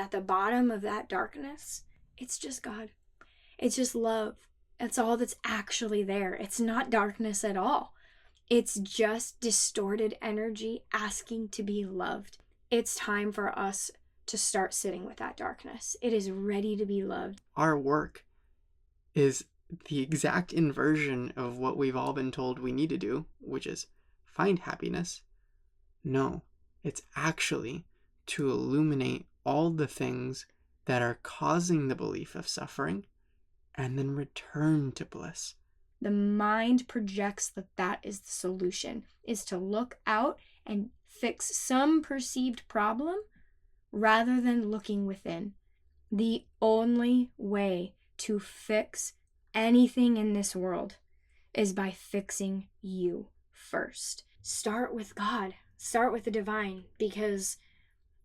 At the bottom of that darkness, it's just God. It's just love. That's all that's actually there. It's not darkness at all. It's just distorted energy asking to be loved. It's time for us to start sitting with that darkness. It is ready to be loved. Our work is the exact inversion of what we've all been told we need to do, which is find happiness. No, it's actually to illuminate all the things that are causing the belief of suffering and then return to bliss. The mind projects that is the solution, is to look out and fix some perceived problem rather than looking within. The only way to fix anything in this world is by fixing you first. Start with God. Start with the divine, because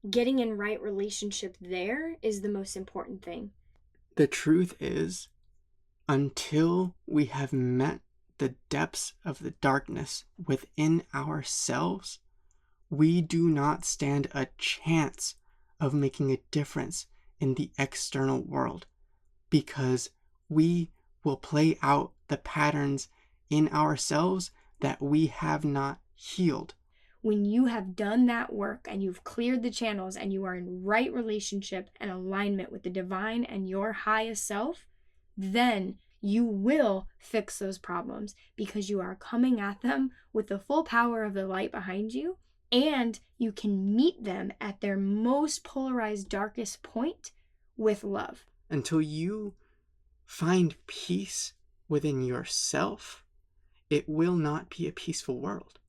getting in right relationship there is the most important thing. The truth is, until we have met the depths of the darkness within ourselves, we do not stand a chance of making a difference in the external world, because we will play out the patterns in ourselves that we have not healed. When you have done that work and you've cleared the channels and you are in right relationship and alignment with the divine and your highest self, then you will fix those problems, because you are coming at them with the full power of the light behind you, and you can meet them at their most polarized, darkest point with love. Until you find peace within yourself, it will not be a peaceful world.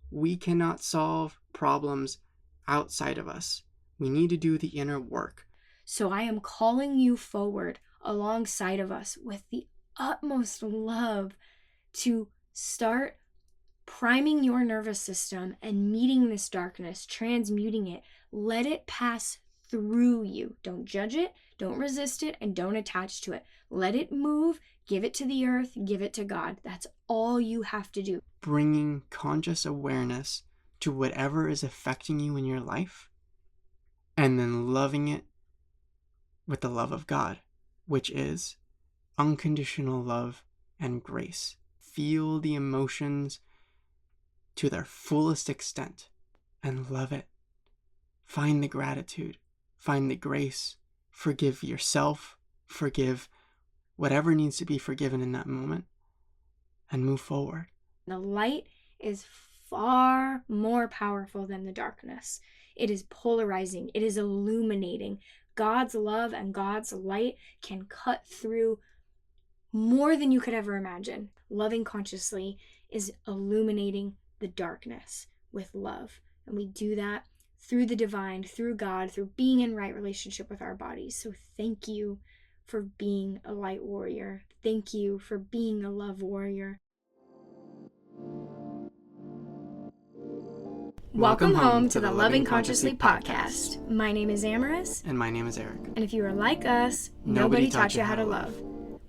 We cannot solve problems outside of us. We need to do the inner work. So I am calling you forward alongside of us with the utmost love to start priming your nervous system and meeting this darkness, transmuting it. Let it pass through you. Don't judge it, don't resist it, and don't attach to it. Let it move, give it to the earth, give it to God. That's all you have to do. Bringing conscious awareness to whatever is affecting you in your life, and then loving it with the love of God, which is unconditional love and grace. Feel the emotions to their fullest extent and love it. Find the gratitude, find the grace, forgive yourself, forgive whatever needs to be forgiven in that moment, and move forward. The light is far more powerful than the darkness. It is polarizing. It is illuminating. God's love and God's light can cut through more than you could ever imagine. Loving consciously is illuminating the darkness with love. And we do that through the divine, through God, through being in right relationship with our bodies. So thank you for being a light warrior. Thank you for being a love warrior. Welcome home to the Loving Consciously podcast. My name is Amaris. And my name is Eric. And if you are like us, nobody taught you how to love.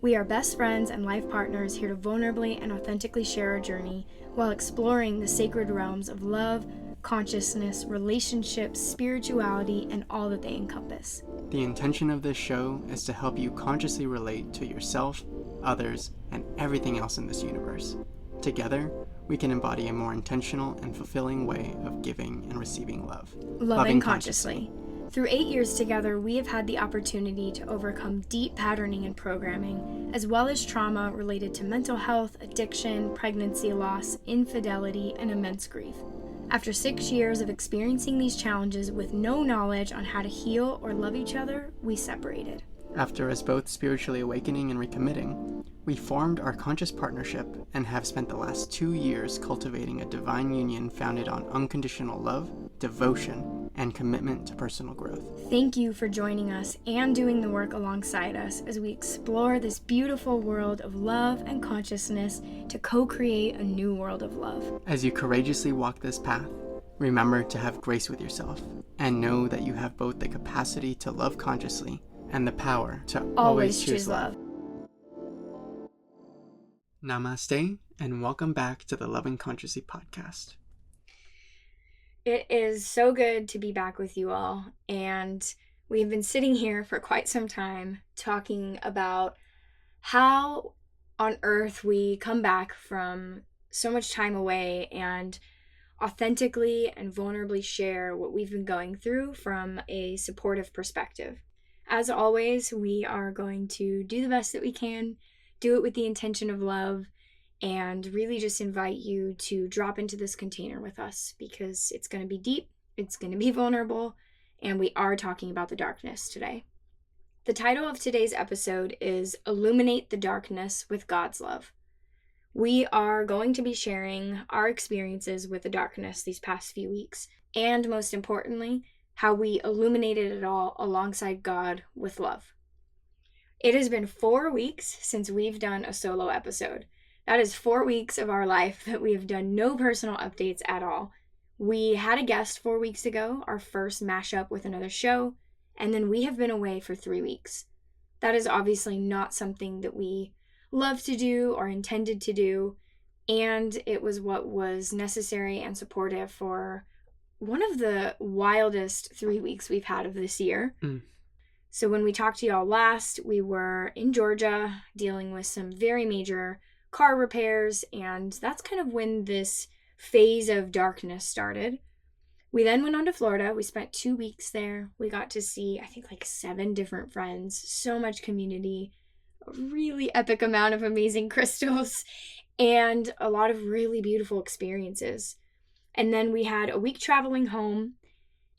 We are best friends and life partners here to vulnerably and authentically share our journey while exploring the sacred realms of love, consciousness, relationships, spirituality, and all that they encompass. The intention of this show is to help you consciously relate to yourself, others, and everything else in this universe. Together, we can embody a more intentional and fulfilling way of giving and receiving love. Loving consciously. Through 8 years together, we have had the opportunity to overcome deep patterning and programming, as well as trauma related to mental health, addiction, pregnancy loss, infidelity, and immense grief. After 6 years of experiencing these challenges with no knowledge on how to heal or love each other, we separated. After us both spiritually awakening and recommitting, we formed our conscious partnership and have spent the last 2 years cultivating a divine union founded on unconditional love, devotion, and commitment to personal growth. Thank you for joining us and doing the work alongside us as we explore this beautiful world of love and consciousness to co-create a new world of love. As you courageously walk this path, remember to have grace with yourself and know that you have both the capacity to love consciously and the power to always choose love. Namaste, and welcome back to the Loving Consciously podcast. It is so good to be back with you all, and We've been sitting here for quite some time talking about how on earth we come back from so much time away and authentically and vulnerably share what we've been going through from a supportive perspective. As always, we are going to do the best that we can, do it with the intention of love, and really just invite you to drop into this container with us because it's going to be deep, it's going to be vulnerable, and we are talking about the darkness today. The title of today's episode is Illuminate the Darkness with God's Love. We are going to be sharing our experiences with the darkness these past few weeks, and most importantly, how we illuminated it all alongside God with love. It has been 4 weeks since we've done a solo episode. That is 4 weeks of our life that we have done no personal updates at all. We had a guest 4 weeks ago, our first mashup with another show, and then we have been away for 3 weeks. That is obviously not something that we love to do or intended to do, and it was what was necessary and supportive for one of the wildest 3 weeks we've had of this year. So when we talked to y'all last, we were in Georgia dealing with some very major car repairs, and that's kind of when this phase of darkness started. We then went on to Florida. We spent 2 weeks there. We got to see, I think, like 7 different friends, so much community, a really epic amount of amazing crystals, and a lot of really beautiful experiences. And then we had a week traveling home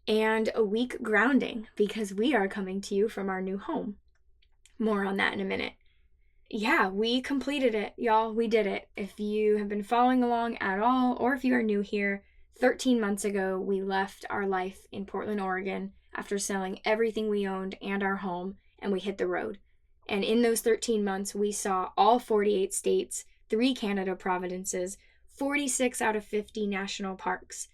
and a week grounding because we are coming to you from our new home. More on that in a minute. Yeah, we completed it, y'all. We did it. If you have been following along at all, or if you are new here, 13 months ago, we left our life in Portland, Oregon after selling everything we owned and our home, and we hit the road. And in those 13 months, we saw all 48 states, 3 Canada provinces, 46 out of 50 national parks.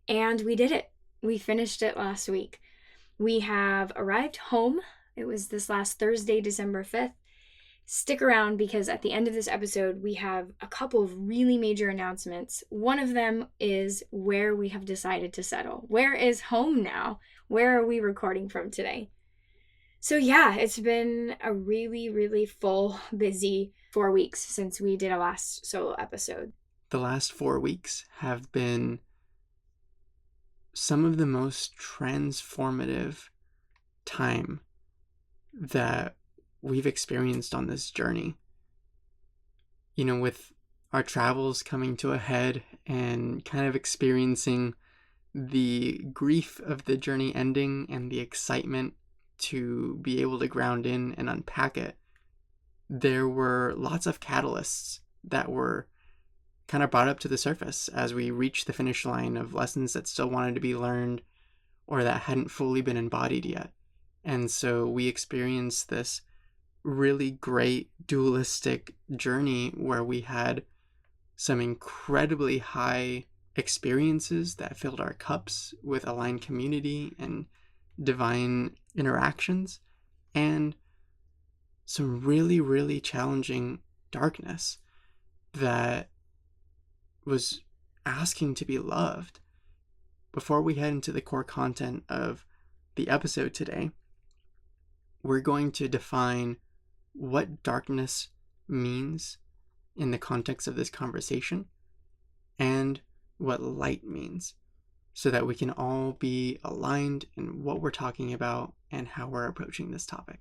And we did it. We finished it last week. We have arrived home. It was this last Thursday, December 5th. Stick around because at the end of this episode, we have a couple of really major announcements. One of them is where we have decided to settle. Where is home now? Where are we recording from today? So yeah, it's been a really, really full, busy 4 weeks since we did a last solo episode. The last 4 weeks have been some of the most transformative time that we've experienced on this journey. You know, with our travels coming to a head and kind of experiencing the grief of the journey ending and the excitement to be able to ground in and unpack it, there were lots of catalysts that were kind of brought up to the surface as we reached the finish line of lessons that still wanted to be learned or that hadn't fully been embodied yet. And so we experienced this really great dualistic journey where we had some incredibly high experiences that filled our cups with aligned community and divine interactions, and some really, really challenging darkness that was asking to be loved. Before we head into the core content of the episode today, we're going to define what darkness means in the context of this conversation and what light means, so that we can all be aligned in what we're talking about and how we're approaching this topic.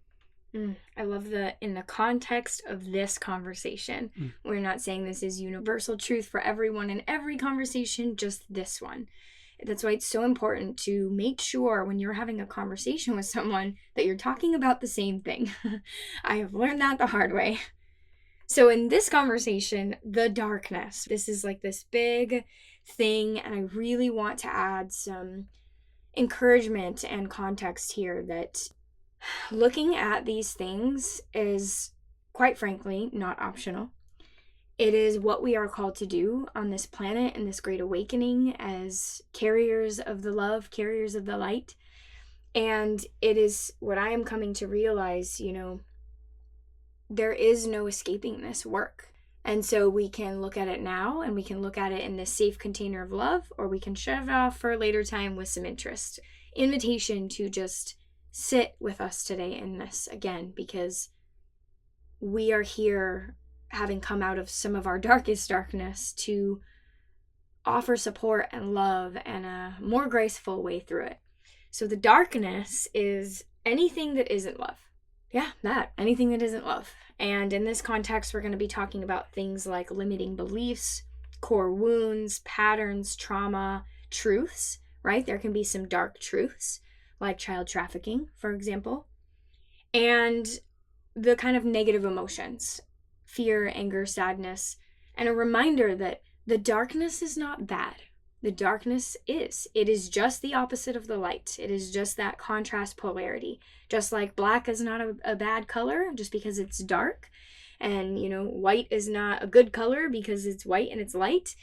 I love in the context of this conversation. We're not saying this is universal truth for everyone in every conversation, just this one. That's why it's so important to make sure when you're having a conversation with someone that you're talking about the same thing. I have learned that the hard way. So in this conversation, the darkness, this is like this big thing, and I really want to add some encouragement and context here that looking at these things is, quite frankly, not optional. It is what we are called to do on this planet in this great awakening as carriers of the love, carriers of the light. And it is what I am coming to realize, there is no escaping this work. And so we can look at it now and we can look at it in this safe container of love, or we can shut it off for a later time with some interest. Invitation to just sit with us today in this again, because we are here having come out of some of our darkest darkness to offer support and love and a more graceful way through it. So the darkness is anything that isn't love. Yeah, anything that isn't love. And in this context, we're going to be talking about things like limiting beliefs, core wounds, patterns, trauma, truths, right? There can be some dark truths, like child trafficking, for example, and the kind of negative emotions, fear, anger, sadness, and a reminder that the darkness is not bad. The darkness is. It is just the opposite of the light. It is just that contrast polarity. Just like black is not a bad color just because it's dark. And, white is not a good color because it's white and it's light.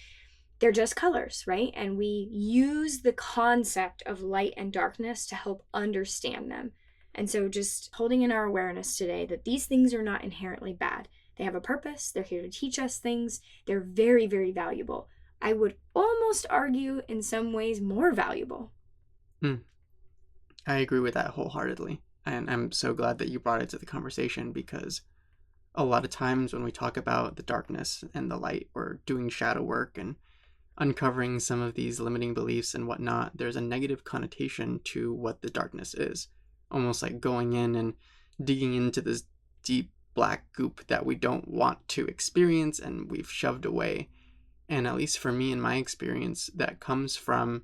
They're just colors, right? And we use the concept of light and darkness to help understand them. And so just holding in our awareness today that these things are not inherently bad. They have a purpose. They're here to teach us things. They're very, very valuable. I would almost argue in some ways more valuable. I agree with that wholeheartedly. And I'm so glad that you brought it to the conversation, because a lot of times when we talk about the darkness and the light, or doing shadow work and uncovering some of these limiting beliefs and whatnot, there's a negative connotation to what the darkness is. Almost like going in and digging into this deep black goop that we don't want to experience and we've shoved away. And at least for me, in my experience, that comes from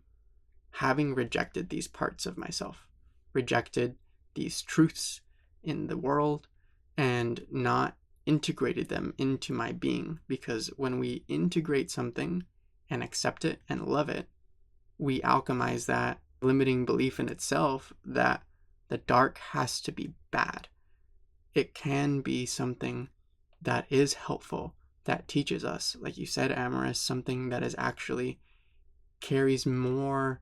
having rejected these parts of myself, rejected these truths in the world, and not integrated them into my being. Because when we integrate something and accept it and love it, we alchemize that limiting belief in itself that the dark has to be bad. It can be something that is helpful, that teaches us, like you said, Amaris, something that is actually carries more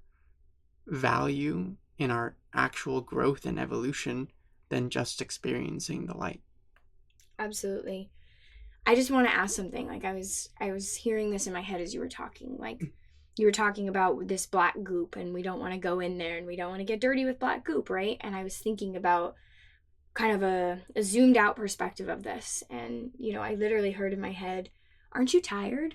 value in our actual growth and evolution than just experiencing the light. Absolutely. I just want to ask something. Like I was hearing this in my head as you were talking. Like you were talking about this black goop, and we don't want to go in there and we don't want to get dirty with black goop, right? And I was thinking about kind of a zoomed out perspective of this. And, I literally heard in my head, aren't you tired?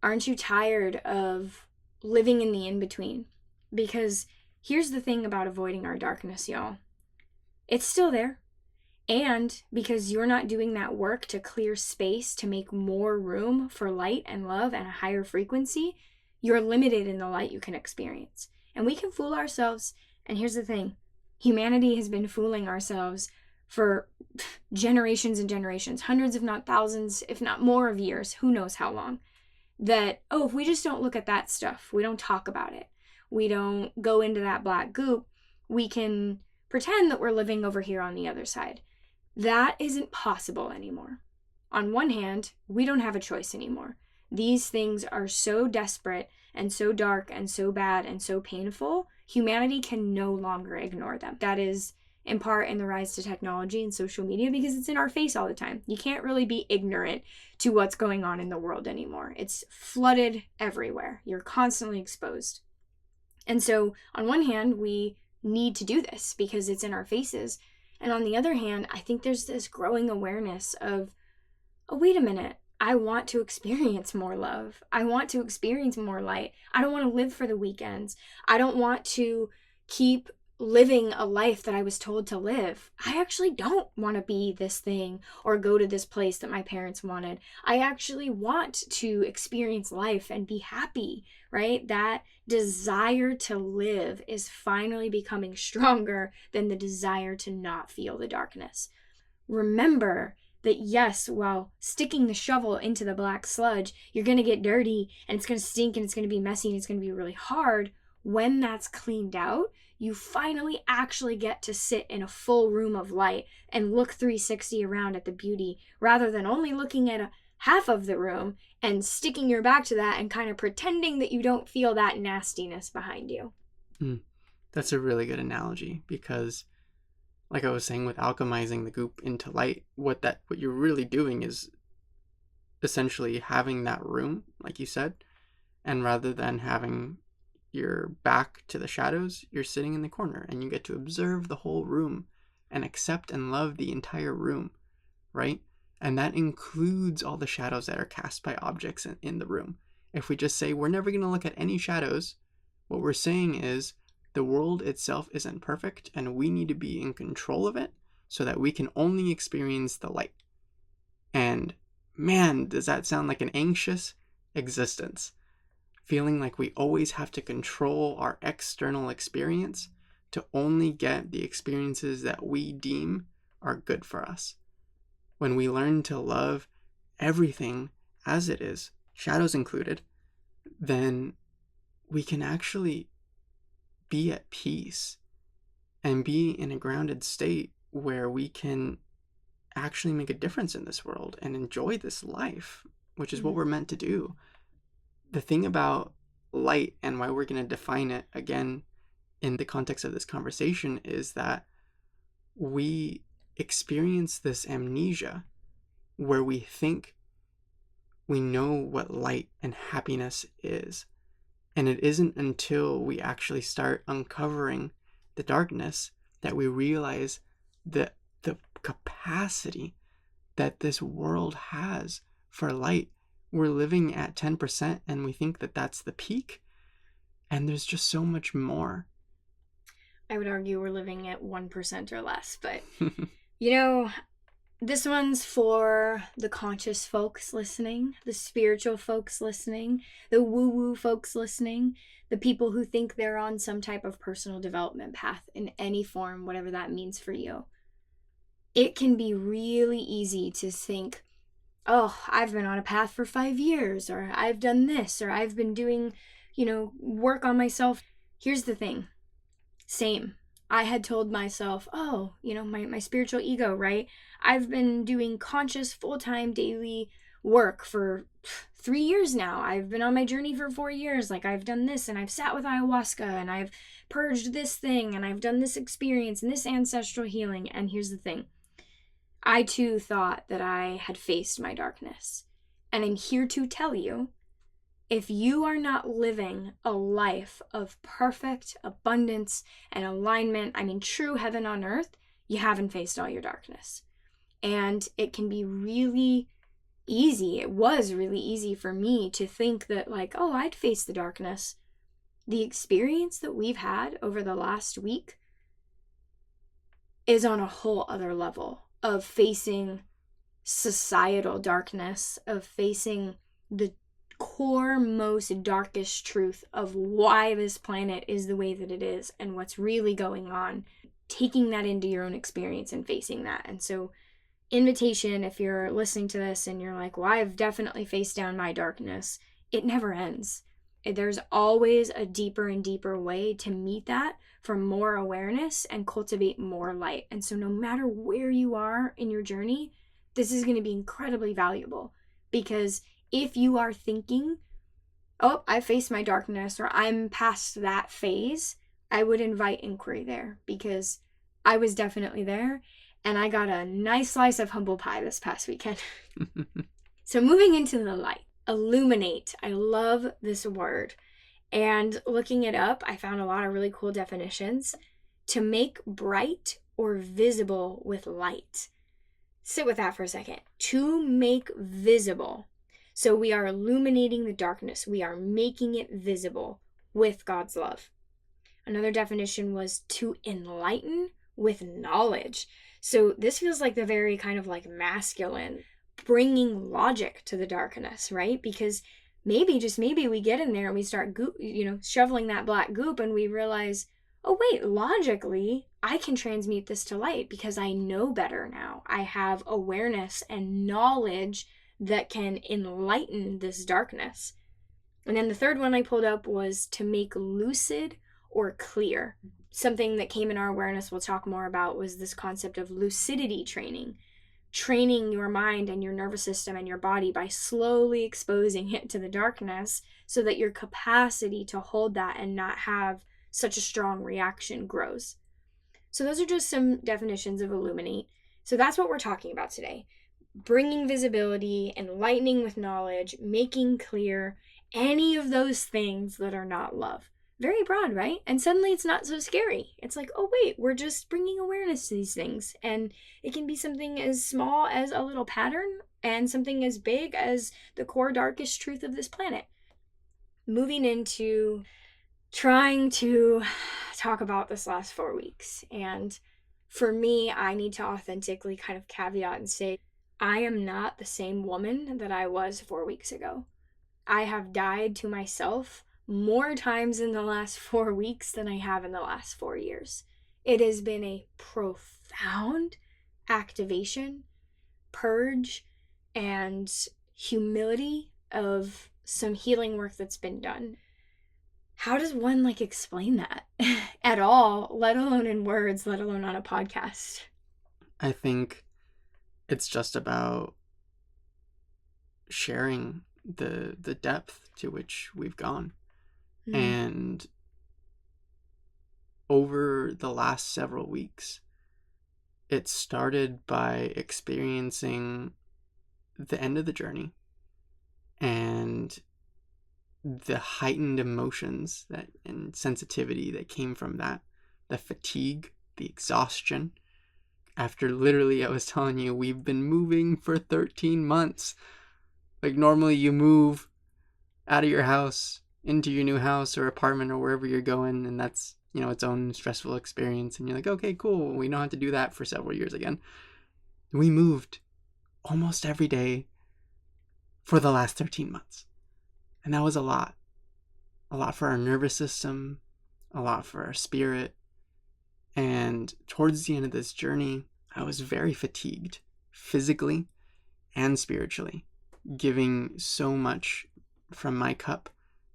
Aren't you tired of living in the in-between? Because here's the thing about avoiding our darkness, y'all. It's still there. And because you're not doing that work to clear space to make more room for light and love and a higher frequency, you're limited in the light you can experience. And we can fool ourselves. And here's the thing. Humanity has been fooling ourselves for generations and generations, hundreds if not thousands, if not more of years, who knows how long, that, if we just don't look at that stuff, we don't talk about it, we don't go into that black goop, we can pretend that we're living over here on the other side. That isn't possible anymore. On one hand, we don't have a choice anymore. These things are so desperate and so dark and so bad and so painful, humanity can no longer ignore them. That is in part in the rise to technology and social media, because it's in our face all the time. You can't really be ignorant to what's going on in the world anymore. It's flooded everywhere. You're constantly exposed. And so on one hand, we need to do this because it's in our faces. And on the other hand, I think there's this growing awareness of, wait a minute, I want to experience more love. I want to experience more light. I don't want to live for the weekends. I don't want to keep living a life that I was told to live. I actually don't want to be this thing or go to this place that my parents wanted. I actually want to experience life and be happy, right? That desire to live is finally becoming stronger than the desire to not feel the darkness. Remember that yes, while sticking the shovel into the black sludge, you're going to get dirty and it's going to stink and it's going to be messy and it's going to be really hard. When that's cleaned out, you finally actually get to sit in a full room of light and look 360 around at the beauty, rather than only looking at half of the room and sticking your back to that and kind of pretending that you don't feel that nastiness behind you. That's a really good analogy, because like I was saying, with alchemizing the goop into light, what you're really doing is essentially having that room, like you said, and rather than having your back to the shadows, you're sitting in the corner and you get to observe the whole room and accept and love the entire room, right? And that includes all the shadows that are cast by objects in the room. If we just say we're never going to look at any shadows, what we're saying is the world itself isn't perfect and we need to be in control of it so that we can only experience the light. And man, does that sound like an anxious existence? Feeling like we always have to control our external experience to only get the experiences that we deem are good for us. When we learn to love everything as it is, shadows included, then we can actually be at peace and be in a grounded state where we can actually make a difference in this world and enjoy this life, which is what we're meant to do. The thing about light and why we're going to define it again in the context of this conversation is that we experience this amnesia where we think we know what light and happiness is. And it isn't until we actually start uncovering the darkness that we realize that the capacity that this world has for light. We're living at 10% and we think that that's the peak. And there's just so much more. I would argue we're living at 1% or less, but you know, this one's for the conscious folks listening, the spiritual folks listening, the woo-woo folks listening, the people who think they're on some type of personal development path in any form, whatever that means for you. It can be really easy to think, oh, I've been on a path for 5 years, or I've done this, or I've been doing, work on myself. Here's the thing. Same. I had told myself, oh, my spiritual ego, right? I've been doing conscious full-time daily work for 3 years now. I've been on my journey for 4 years. Like, I've done this, and I've sat with ayahuasca, and I've purged this thing, and I've done this experience and this ancestral healing. And here's the thing. I too thought that I had faced my darkness. And I'm here to tell you, if you are not living a life of perfect abundance and alignment, true heaven on earth, you haven't faced all your darkness. And it can be really easy. It was really easy for me to think that, like, oh, I'd face the darkness. The experience that we've had over the last week is on a whole other level of facing societal darkness, of facing the core, most darkest truth of why this planet is the way that it is and what's really going on, taking that into your own experience and facing that. And so, invitation, if you're listening to this and you're like, well, I've definitely faced down my darkness, it never ends. There's always a deeper and deeper way to meet that for more awareness and cultivate more light. And so no matter where you are in your journey, this is going to be incredibly valuable, because if you are thinking, oh, I faced my darkness, or I'm past that phase, I would invite inquiry there, because I was definitely there and I got a nice slice of humble pie this past weekend. So moving into the light, illuminate. I love this word. And looking it up, I found a lot of really cool definitions. To make bright or visible with light. Sit with that for a second. To make visible. So we are illuminating the darkness. We are making it visible with God's love. Another definition was to enlighten with knowledge. So this feels like the very kind of like masculine, bringing logic to the darkness, right? Because maybe, just maybe, we get in there and we start shoveling that black goop and we realize, oh wait, logically, I can transmute this to light because I know better now. I have awareness and knowledge that can enlighten this darkness. And then the third one I pulled up was to make lucid or clear. Something that came in our awareness we'll talk more about was this concept of lucidity training. Training your mind and your nervous system and your body by slowly exposing it to the darkness so that your capacity to hold that and not have such a strong reaction grows. So those are just some definitions of illuminate. So that's what we're talking about today. Bringing visibility, enlightening with knowledge, making clear any of those things that are not love. Very broad, right? And suddenly it's not so scary. It's like, oh, wait, we're just bringing awareness to these things. And it can be something as small as a little pattern and something as big as the core darkest truth of this planet. Moving into trying to talk about this last 4 weeks. And for me, I need to authentically kind of caveat and say, I am not the same woman that I was 4 weeks ago. I have died to myself more times in the last 4 weeks than I have in the last 4 years. It has been a profound activation, purge, and humility of some healing work that's been done. How does one explain that at all, let alone in words, let alone on a podcast? I think it's just about sharing the depth to which we've gone. And over the last several weeks, it started by experiencing the end of the journey and the heightened emotions and sensitivity that came from that, the fatigue, the exhaustion. After literally, I was telling you, we've been moving for 13 months. Normally you move out of your house into your new house or apartment or wherever you're going, and that's, its own stressful experience, and you're like, okay, cool, we don't have to do that for several years again. We moved almost every day for the last 13 months, and that was a lot for our nervous system, a lot for our spirit. And towards the end of this journey, I was very fatigued, physically and spiritually, giving so much from my cup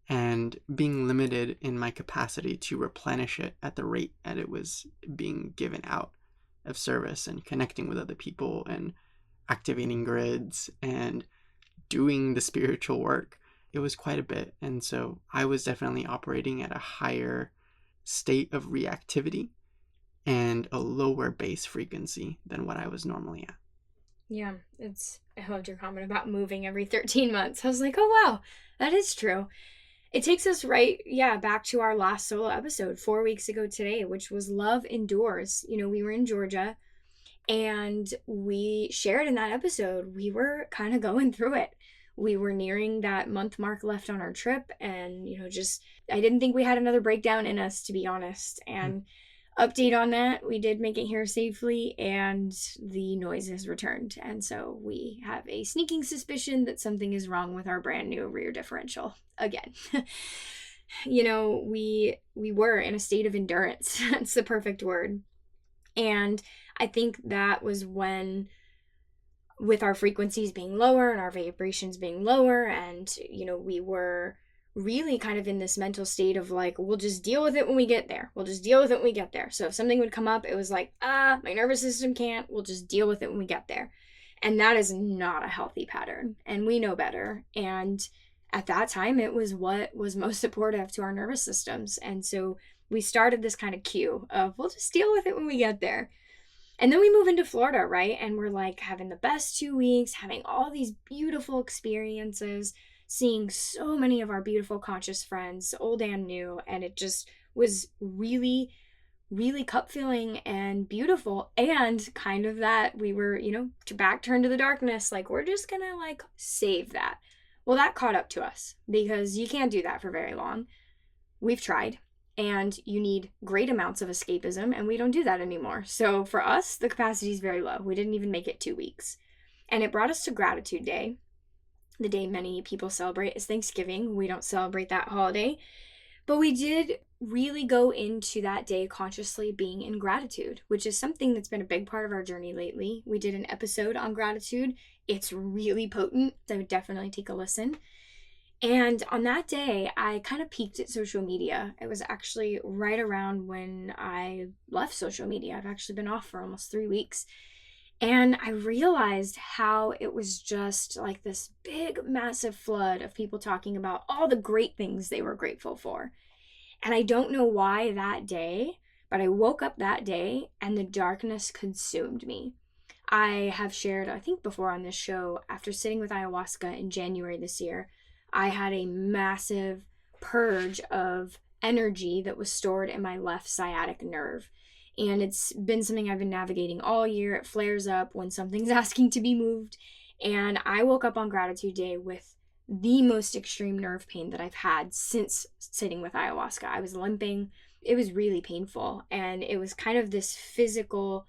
and being limited in my capacity to replenish it at the rate that it was being given out of service and connecting with other people and activating grids and doing the spiritual work. It was quite a bit. And so I was definitely operating at a higher state of reactivity and a lower base frequency than what I was normally at. Yeah, I loved your comment about moving every 13 months. I was like, oh, wow, that is true. It takes us back to our last solo episode 4 weeks ago today, which was Love Endures. We were in Georgia, and we shared in that episode, we were kind of going through it. We were nearing that month mark left on our trip, and, I didn't think we had another breakdown in us, to be honest. And update on that, we did make it here safely, and the noise has returned. And so we have a sneaking suspicion that something is wrong with our brand new rear differential again. We were in a state of endurance. That's the perfect word. And I think that was when, with our frequencies being lower and our vibrations being lower, and we were really kind of in this mental state of we'll just deal with it when we get there. So if something would come up, it was my nervous system can't. We'll just deal with it when we get there. And that is not a healthy pattern. And we know better. And at that time, it was what was most supportive to our nervous systems. And so we started this kind of cue of we'll just deal with it when we get there. And then we move into Florida, right? And we're having the best 2 weeks, having all these beautiful experiences, seeing so many of our beautiful conscious friends, old and new, and it just was really, really cup filling and beautiful. And kind of that we were, back turned to the darkness, we're just gonna save that. Well, that caught up to us, because you can't do that for very long. We've tried, and you need great amounts of escapism, and we don't do that anymore. So for us, the capacity is very low. We didn't even make it 2 weeks. And it brought us to Gratitude Day. The day many people celebrate is Thanksgiving. We don't celebrate that holiday. But we did really go into that day consciously being in gratitude, which is something that's been a big part of our journey lately. We did an episode on gratitude. It's really potent. So I would definitely take a listen. And on that day, I kind of peeked at social media. It was actually right around when I left social media. I've actually been off for almost 3 weeks. And I realized how it was just this big, massive flood of people talking about all the great things they were grateful for. And I don't know why that day, but I woke up that day and the darkness consumed me. I have shared, I think before on this show, after sitting with ayahuasca in January this year, I had a massive purge of energy that was stored in my left sciatic nerve. And it's been something I've been navigating all year. It flares up when something's asking to be moved. And I woke up on Gratitude Day with the most extreme nerve pain that I've had since sitting with ayahuasca. I was limping. It was really painful. And it was kind of this physical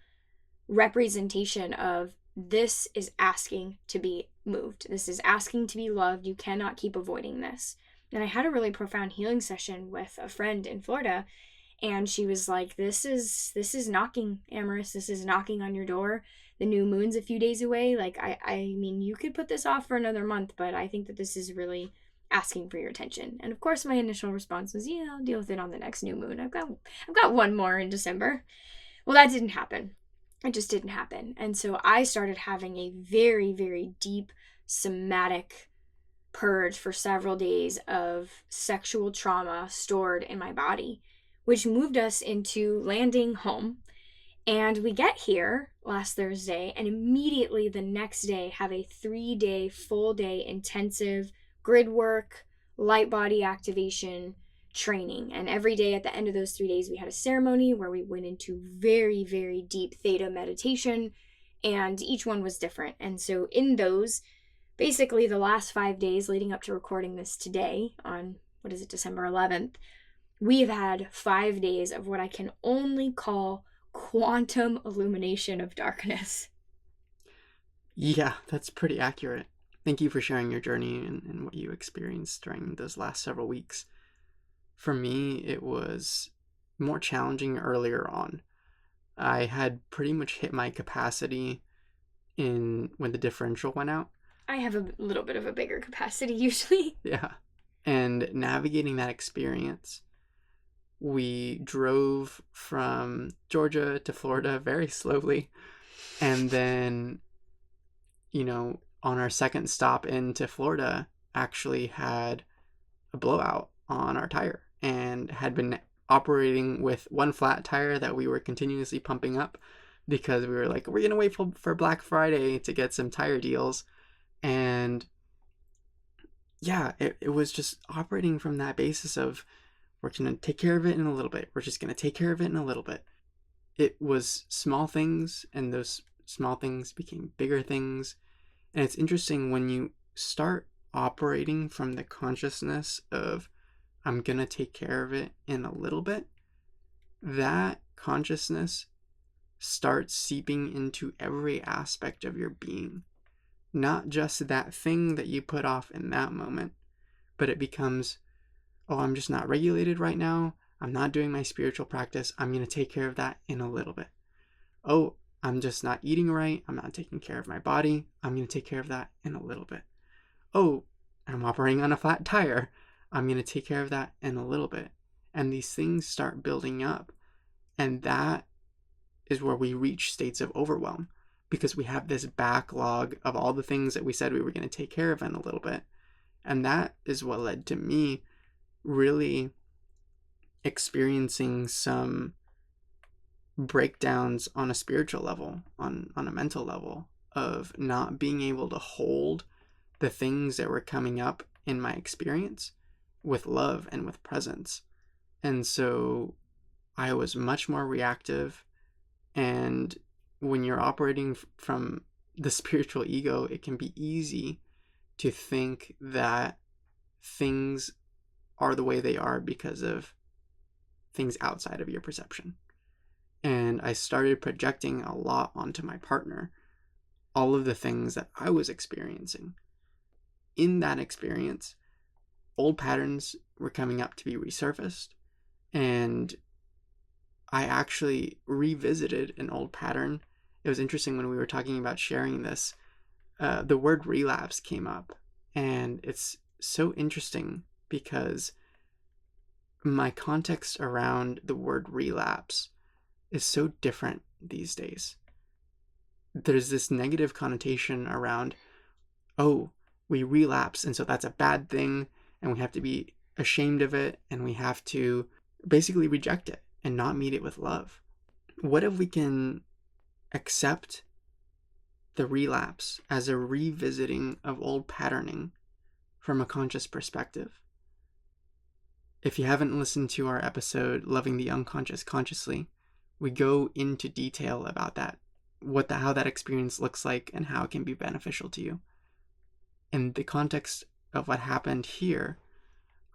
representation of this is asking to be moved. This is asking to be loved. You cannot keep avoiding this. And I had a really profound healing session with a friend in Florida, and she was like, this is knocking, Amaris. This is knocking on your door. The new moon's a few days away. Like, I mean, you could put this off for another month, but I think that this is really asking for your attention. And of course, my initial response was, yeah, I'll deal with it on the next new moon. I've got one more in December. Well, that didn't happen. It just didn't happen. And so I started having a very, very deep somatic purge for several days of sexual trauma stored in my body, which moved us into landing home. And we get here last Thursday, and immediately the next day have a 3-day, full day intensive grid work, light body activation training. And every day at the end of those 3 days, we had a ceremony where we went into very, very deep theta meditation, and each one was different. And so in those, basically the last 5 days leading up to recording this today on, December 11th, we've had 5 days of what I can only call quantum illumination of darkness. Yeah, that's pretty accurate. Thank you for sharing your journey and what you experienced during those last several weeks. For me, it was more challenging earlier on. I had pretty much hit my capacity when the differential went out. I have a little bit of a bigger capacity usually. Yeah. And navigating that experience, we drove from Georgia to Florida very slowly. And then, on our second stop into Florida, actually had a blowout on our tire and had been operating with one flat tire that we were continuously pumping up because we were like, we're going to wait for Black Friday to get some tire deals. And yeah, it was just operating from that basis of, we're going to take care of it in a little bit. We're just going to take care of it in a little bit. It was small things, and those small things became bigger things. And it's interesting when you start operating from the consciousness of, I'm going to take care of it in a little bit, that consciousness starts seeping into every aspect of your being. Not just that thing that you put off in that moment, but it becomes, oh, I'm just not regulated right now. I'm not doing my spiritual practice. I'm going to take care of that in a little bit. Oh, I'm just not eating right. I'm not taking care of my body. I'm going to take care of that in a little bit. Oh, I'm operating on a flat tire. I'm going to take care of that in a little bit. And these things start building up. And that is where we reach states of overwhelm, because we have this backlog of all the things that we said we were going to take care of in a little bit. And that is what led to me really experiencing some breakdowns on a spiritual level, on a mental level, of not being able to hold the things that were coming up in my experience with love and with presence. And so I was much more reactive. And when you're operating from the spiritual ego, it can be easy to think that things are the way they are because of things outside of your perception. And I started projecting a lot onto my partner, all of the things that I was experiencing. In that experience, old patterns were coming up to be resurfaced, and I actually revisited an old pattern. It was interesting when we were talking about sharing this, the word relapse came up, and it's so interesting because my context around the word relapse is so different these days. There's this negative connotation around, oh, we relapse, and so that's a bad thing, and we have to be ashamed of it, and we have to basically reject it and not meet it with love. What if we can accept the relapse as a revisiting of old patterning from a conscious perspective? If you haven't listened to our episode, Loving the Unconscious Consciously, we go into detail about that, how that experience looks like and how it can be beneficial to you. In the context of what happened here,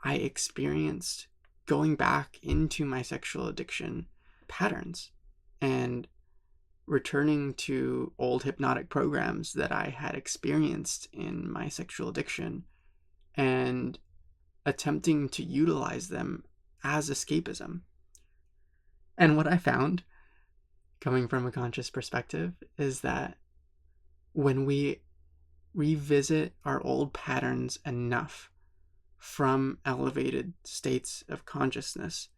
I experienced going back into my sexual addiction patterns and returning to old hypnotic programs that I had experienced in my sexual addiction and attempting to utilize them as escapism. And what I found, coming from a conscious perspective, is that when we revisit our old patterns enough from elevated states of consciousness,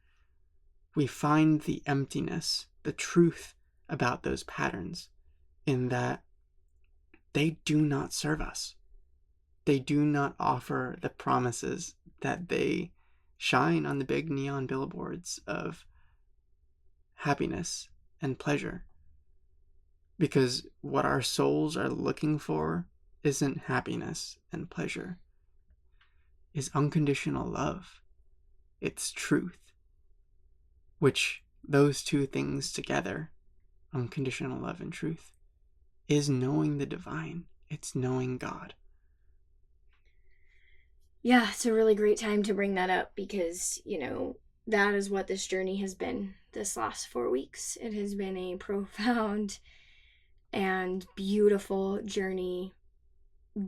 we find the emptiness, the truth about those patterns, in that they do not serve us. They do not offer the promises that they shine on the big neon billboards of happiness and pleasure. Because what our souls are looking for isn't happiness and pleasure. It's unconditional love. It's truth. Which, those two things together, unconditional love and truth, is knowing the divine. It's knowing God. Yeah, it's a really great time to bring that up because, that is what this journey has been this last 4 weeks. It has been a profound and beautiful journey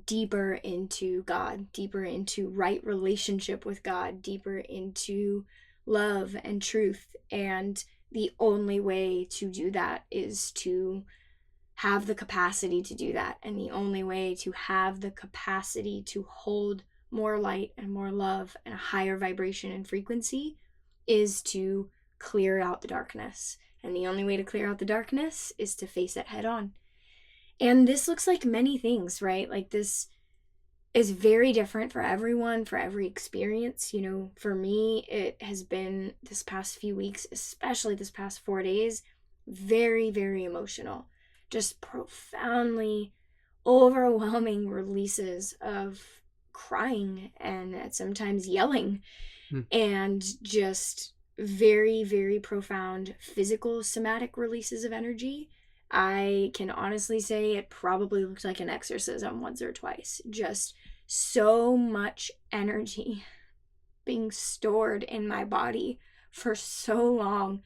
deeper into God, deeper into right relationship with God, deeper into love and truth. And the only way to do that is to have the capacity to do that. And the only way to have the capacity to hold more light and more love and a higher vibration and frequency is to clear out the darkness. And the only way to clear out the darkness is to face it head on. And this looks like many things, right? Like, this is very different for everyone, for every experience. For me, it has been this past few weeks, especially this past 4 days, very, very emotional. Just profoundly overwhelming releases of crying and sometimes yelling, and just very, very profound physical somatic releases of energy. I can honestly say it probably looked like an exorcism once or twice. Just so much energy being stored in my body for so long.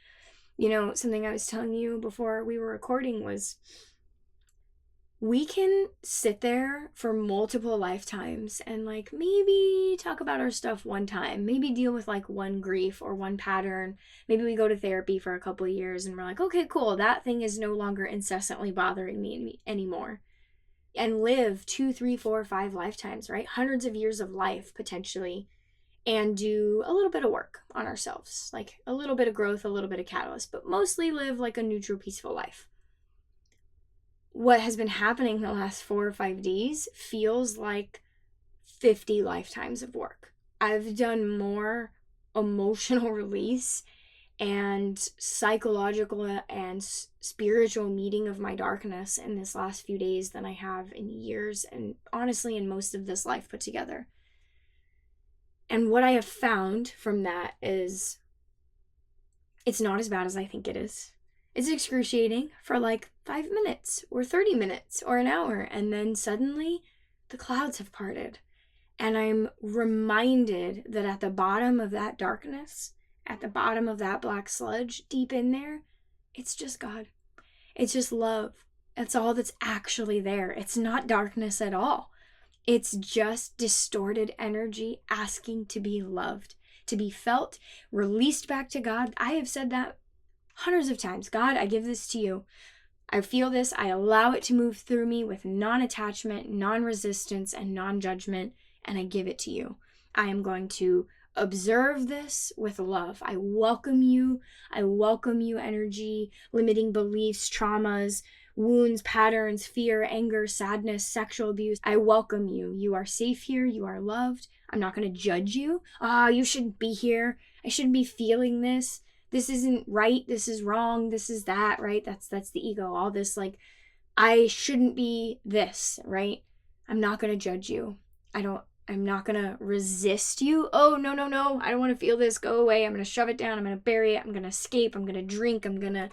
Something I was telling you before we were recording was, we can sit there for multiple lifetimes and maybe talk about our stuff one time, maybe deal with one grief or one pattern. Maybe we go to therapy for a couple of years and we're like, okay, cool, that thing is no longer incessantly bothering me anymore. And live 2, 3, 4, 5 lifetimes, right? Hundreds of years of life potentially, and do a little bit of work on ourselves, like a little bit of growth, a little bit of catalyst, but mostly live like a neutral, peaceful life. What has been happening the last 4 or 5 days feels like 50 lifetimes of work. I've done more emotional release and psychological and spiritual meeting of my darkness in this last few days than I have in years, and honestly in most of this life put together. And what I have found from that is, it's not as bad as I think it is. It's excruciating for 5 minutes or 30 minutes or an hour, and then suddenly the clouds have parted. And I'm reminded that at the bottom of that darkness, at the bottom of that black sludge, deep in there, it's just God. It's just love. It's all that's actually there. It's not darkness at all. It's just distorted energy asking to be loved, to be felt, released back to God. I have said that hundreds of times. God, I give this to you. I feel this. I allow it to move through me with non-attachment, non-resistance, and non-judgment, and I give it to you. I am going to observe this with love. I welcome you. I welcome you, energy, limiting beliefs, traumas, wounds, patterns, fear, anger, sadness, sexual abuse. I welcome you. You are safe here. You are loved. I'm not going to judge you. You shouldn't be here. I shouldn't be feeling this. This isn't right. This is wrong. This is that, right? That's the ego. All this, I shouldn't be this, right? I'm not going to judge you. I don't I'm not going to resist you. Oh, no, no, no. I don't want to feel this. Go away. I'm going to shove it down. I'm going to bury it. I'm going to escape. I'm going to drink. I'm going to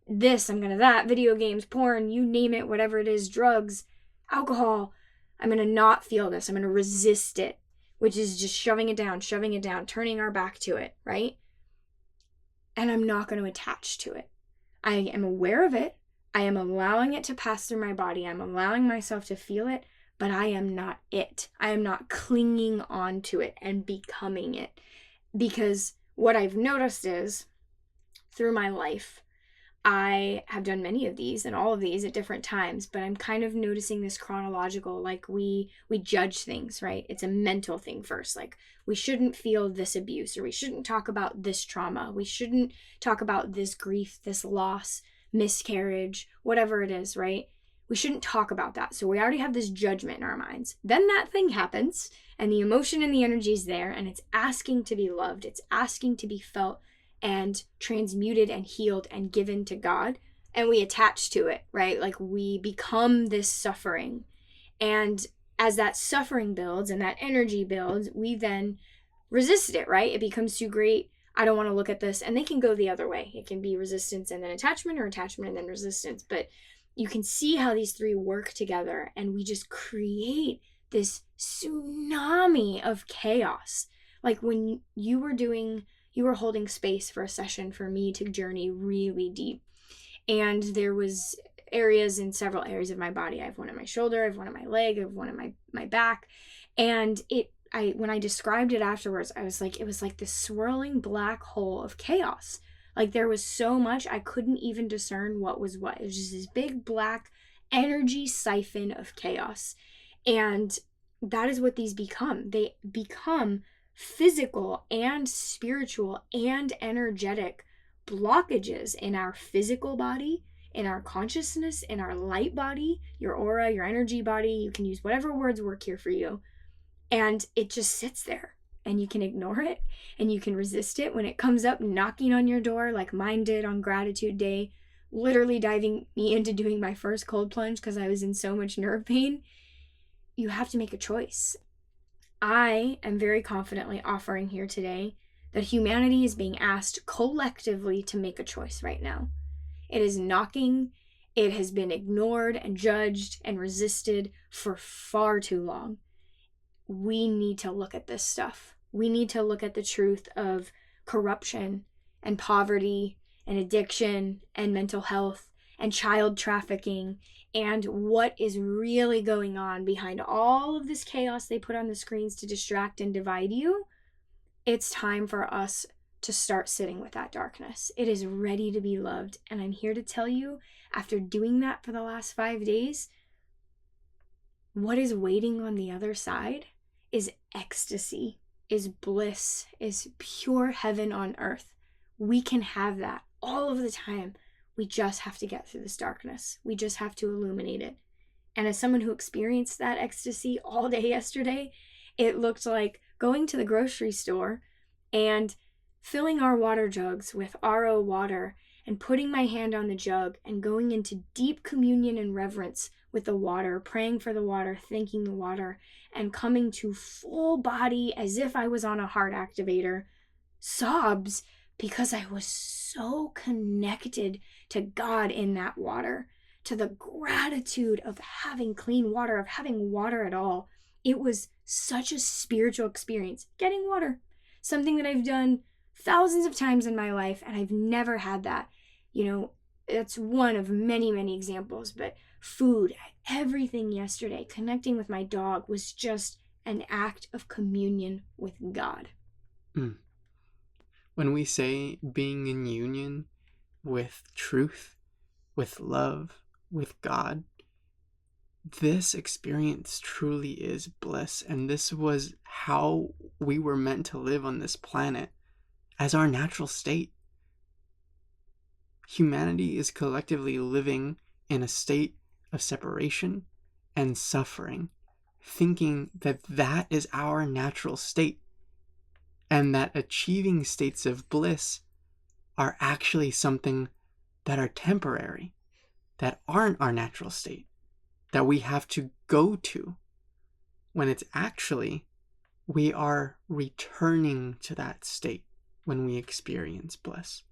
this. I'm going to that. Video games, porn, you name it, whatever it is, drugs, alcohol. I'm going to not feel this. I'm going to resist it, which is just shoving it down, turning our back to it, right? And I'm not going to attach to it. I am aware of it. I am allowing it to pass through my body. I'm allowing myself to feel it, but I am not it. I am not clinging on to it and becoming it. Because what I've noticed is, through my life, I have done many of these and all of these at different times, but I'm kind of noticing this chronological, like we judge things, right? It's a mental thing first. Like, we shouldn't feel this abuse, or we shouldn't talk about this trauma. We shouldn't talk about this grief, this loss, miscarriage, whatever it is, right? We shouldn't talk about that. So we already have this judgment in our minds. Then that thing happens, and the emotion and the energy is there, and it's asking to be loved. It's asking to be felt and transmuted and healed and given to God. And we attach to it, right? Like, we become this suffering. And as that suffering builds and that energy builds, we then resist it, right? It becomes too great. I don't want to look at this. And they can go the other way. It can be resistance and then attachment, or attachment and then resistance. But you can see how these three work together, and we just create this tsunami of chaos. Like, when you were holding space for a session for me to journey really deep. And there was areas in several areas of my body. I have one on my shoulder, I have one on my leg, I have one on my back. And when I described it afterwards, I was like, it was like this swirling black hole of chaos. Like, there was so much, I couldn't even discern what was what. It was just this big black energy siphon of chaos. And that is what these become. They become physical and spiritual and energetic blockages in our physical body, in our consciousness, in our light body, your aura, your energy body. You can use whatever words work here for you. And it just sits there, and you can ignore it, and you can resist it when it comes up knocking on your door, like mine did on Gratitude Day, literally diving me into doing my first cold plunge because I was in so much nerve pain. You have to make a choice. I am very confidently offering here today that humanity is being asked collectively to make a choice right now. It is knocking. It has been ignored and judged and resisted for far too long. We need to look at this stuff. We need to look at the truth of corruption and poverty and addiction and mental health and child trafficking and what is really going on behind all of this chaos they put on the screens to distract and divide you. It's time for us to start sitting with that darkness. It is ready to be loved. And I'm here to tell you, after doing that for the last 5 days, what is waiting on the other side is ecstasy, is bliss, is pure heaven on earth. We can have that all of the time. We just have to get through this darkness. We just have to illuminate it. And as someone who experienced that ecstasy all day yesterday, it looked like going to the grocery store and filling our water jugs with RO water and putting my hand on the jug and going into deep communion and reverence with the water, praying for the water, thanking the water, and coming to full body, as if I was on a heart activator, sobs, because I was so connected to God in that water, to the gratitude of having clean water, of having water at all. It was such a spiritual experience, getting water, something that I've done thousands of times in my life, and I've never had that. You know, it's one of many, many examples, but food, everything yesterday, connecting with my dog was just an act of communion with God. When we say being in union with truth, with love, with God, this experience truly is bliss. And this was how we were meant to live on this planet, as our natural state. Humanity is collectively living in a state of separation and suffering, thinking that that is our natural state, and that achieving states of bliss are actually something that are temporary, that aren't our natural state, that we have to go to, when it's actually we are returning to that state when we experience bliss.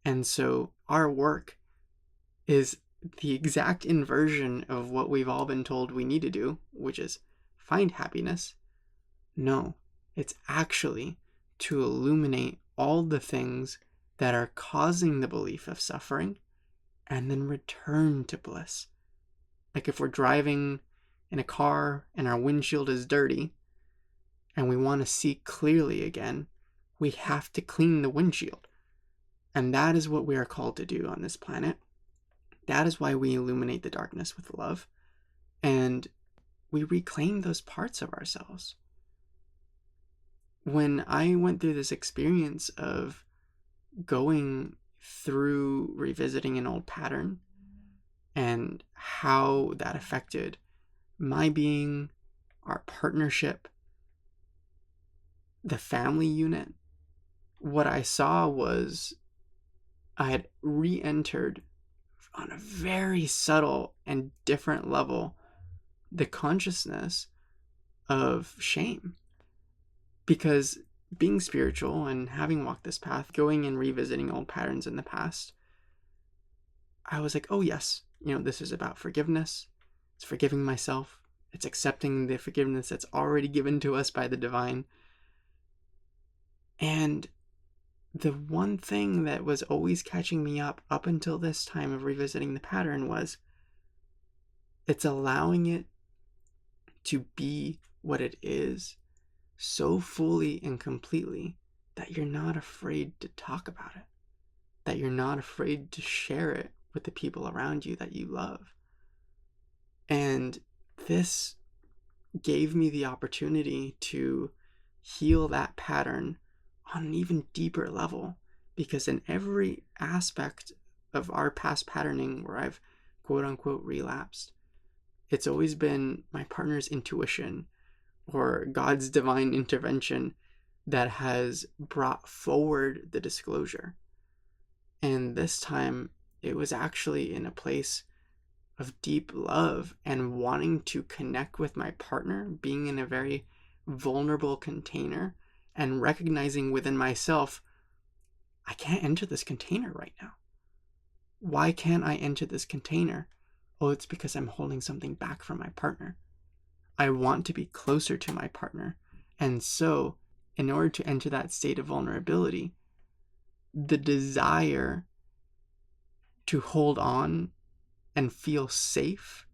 And so our work is the exact inversion of what we've all been told we need to do, which is find happiness. No, it's actually to illuminate all the things that are causing the belief of suffering and then return to bliss. Like if we're driving in a car and our windshield is dirty and we want to see clearly again, we have to clean the windshield. And that is what we are called to do on this planet. That is why we illuminate the darkness with love. And we reclaim those parts of ourselves. When I went through this experience of going through revisiting an old pattern and how that affected my being, our partnership, the family unit, what I saw was I had re-entered on a very subtle and different level the consciousness of shame. Because being spiritual and having walked this path, going and revisiting old patterns in the past, I was like, oh yes, this is about forgiveness. It's forgiving myself. It's accepting the forgiveness that's already given to us by the divine. And the one thing that was always catching me up until this time of revisiting the pattern was it's allowing it to be what it is so fully and completely that you're not afraid to talk about it, that you're not afraid to share it with the people around you that you love. And this gave me the opportunity to heal that pattern on an even deeper level, because in every aspect of our past patterning where I've quote unquote relapsed, it's always been my partner's intuition or God's divine intervention that has brought forward the disclosure. And this time it was actually in a place of deep love and wanting to connect with my partner, being in a very vulnerable container and recognizing within myself, I can't enter this container right now. Why can't I enter this container? Oh, it's because I'm holding something back from my partner. I want to be closer to my partner. And so, in order to enter that state of vulnerability, the desire to hold on and feel safe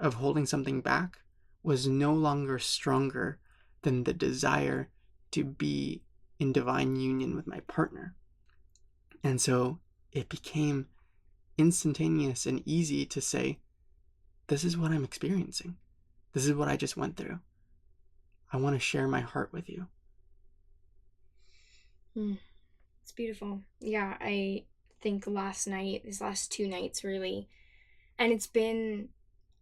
of holding something back was no longer stronger than the desire to be in divine union with my partner. And so it became instantaneous and easy to say, this is what I'm experiencing. This is what I just went through. I want to share my heart with you. It's beautiful. Yeah, I think these last 2 nights really, and it's been,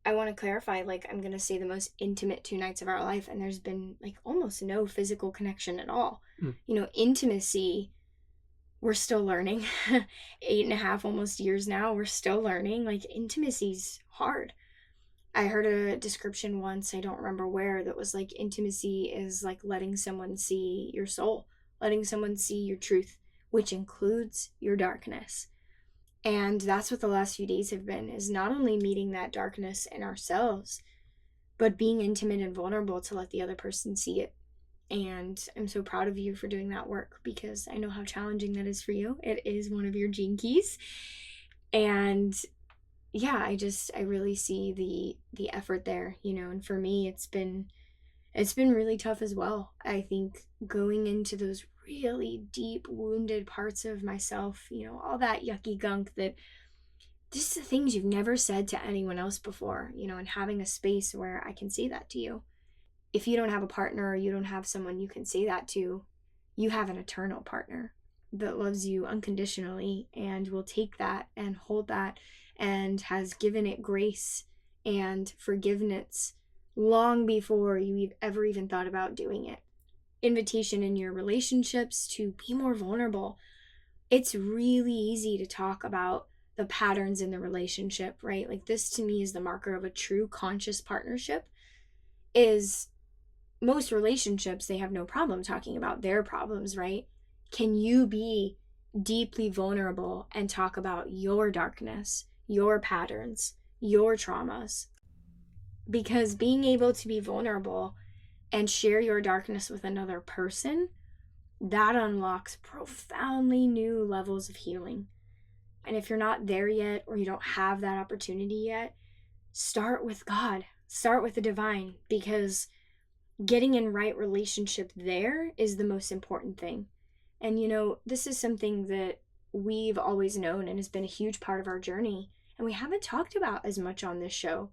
I want to clarify, like, I'm going to say the most intimate 2 nights of our life, and there's been like almost no physical connection at all. Intimacy, we're still learning. 8.5 almost years now, we're still learning. Like, intimacy's hard. I heard a description once, I don't remember where, that was like, intimacy is like letting someone see your soul, letting someone see your truth, which includes your darkness. And that's what the last few days have been, is not only meeting that darkness in ourselves, but being intimate and vulnerable to let the other person see it. And I'm so proud of you for doing that work, because I know how challenging that is for you. It is one of your gene keys. And yeah, I really see the effort there, and for me it's been really tough as well. I think going into those really deep wounded parts of myself, all that yucky gunk, that just the things you've never said to anyone else before, and having a space where I can say that to you. If you don't have a partner, or you don't have someone you can say that to, you have an eternal partner that loves you unconditionally and will take that and hold that and has given it grace and forgiveness long before you ever even thought about doing it. Invitation in your relationships to be more vulnerable. It's really easy to talk about the patterns in the relationship, right? Like, this to me is the marker of a true conscious partnership, is most relationships, they have no problem talking about their problems, right? Can you be deeply vulnerable and talk about your darkness, your patterns, your traumas? Because being able to be vulnerable and share your darkness with another person, that unlocks profoundly new levels of healing. And if you're not there yet, or you don't have that opportunity yet, start with God, start with the divine, because getting in right relationship there is the most important thing. And this is something that we've always known and has been a huge part of our journey, and we haven't talked about as much on this show.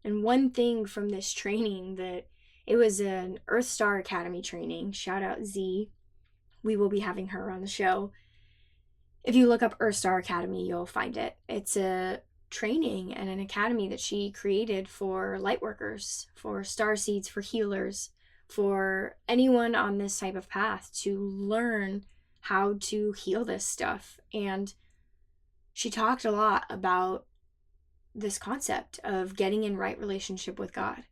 And one thing from this training, that it was an Earth Star Academy training, shout out Z, we will be having her on the show. If you look up Earth Star Academy, you'll find it. It's a training and an academy that she created for light workers, for star seeds, for healers, for anyone on this type of path to learn how to heal this stuff. And she talked a lot about this concept of getting in right relationship with God.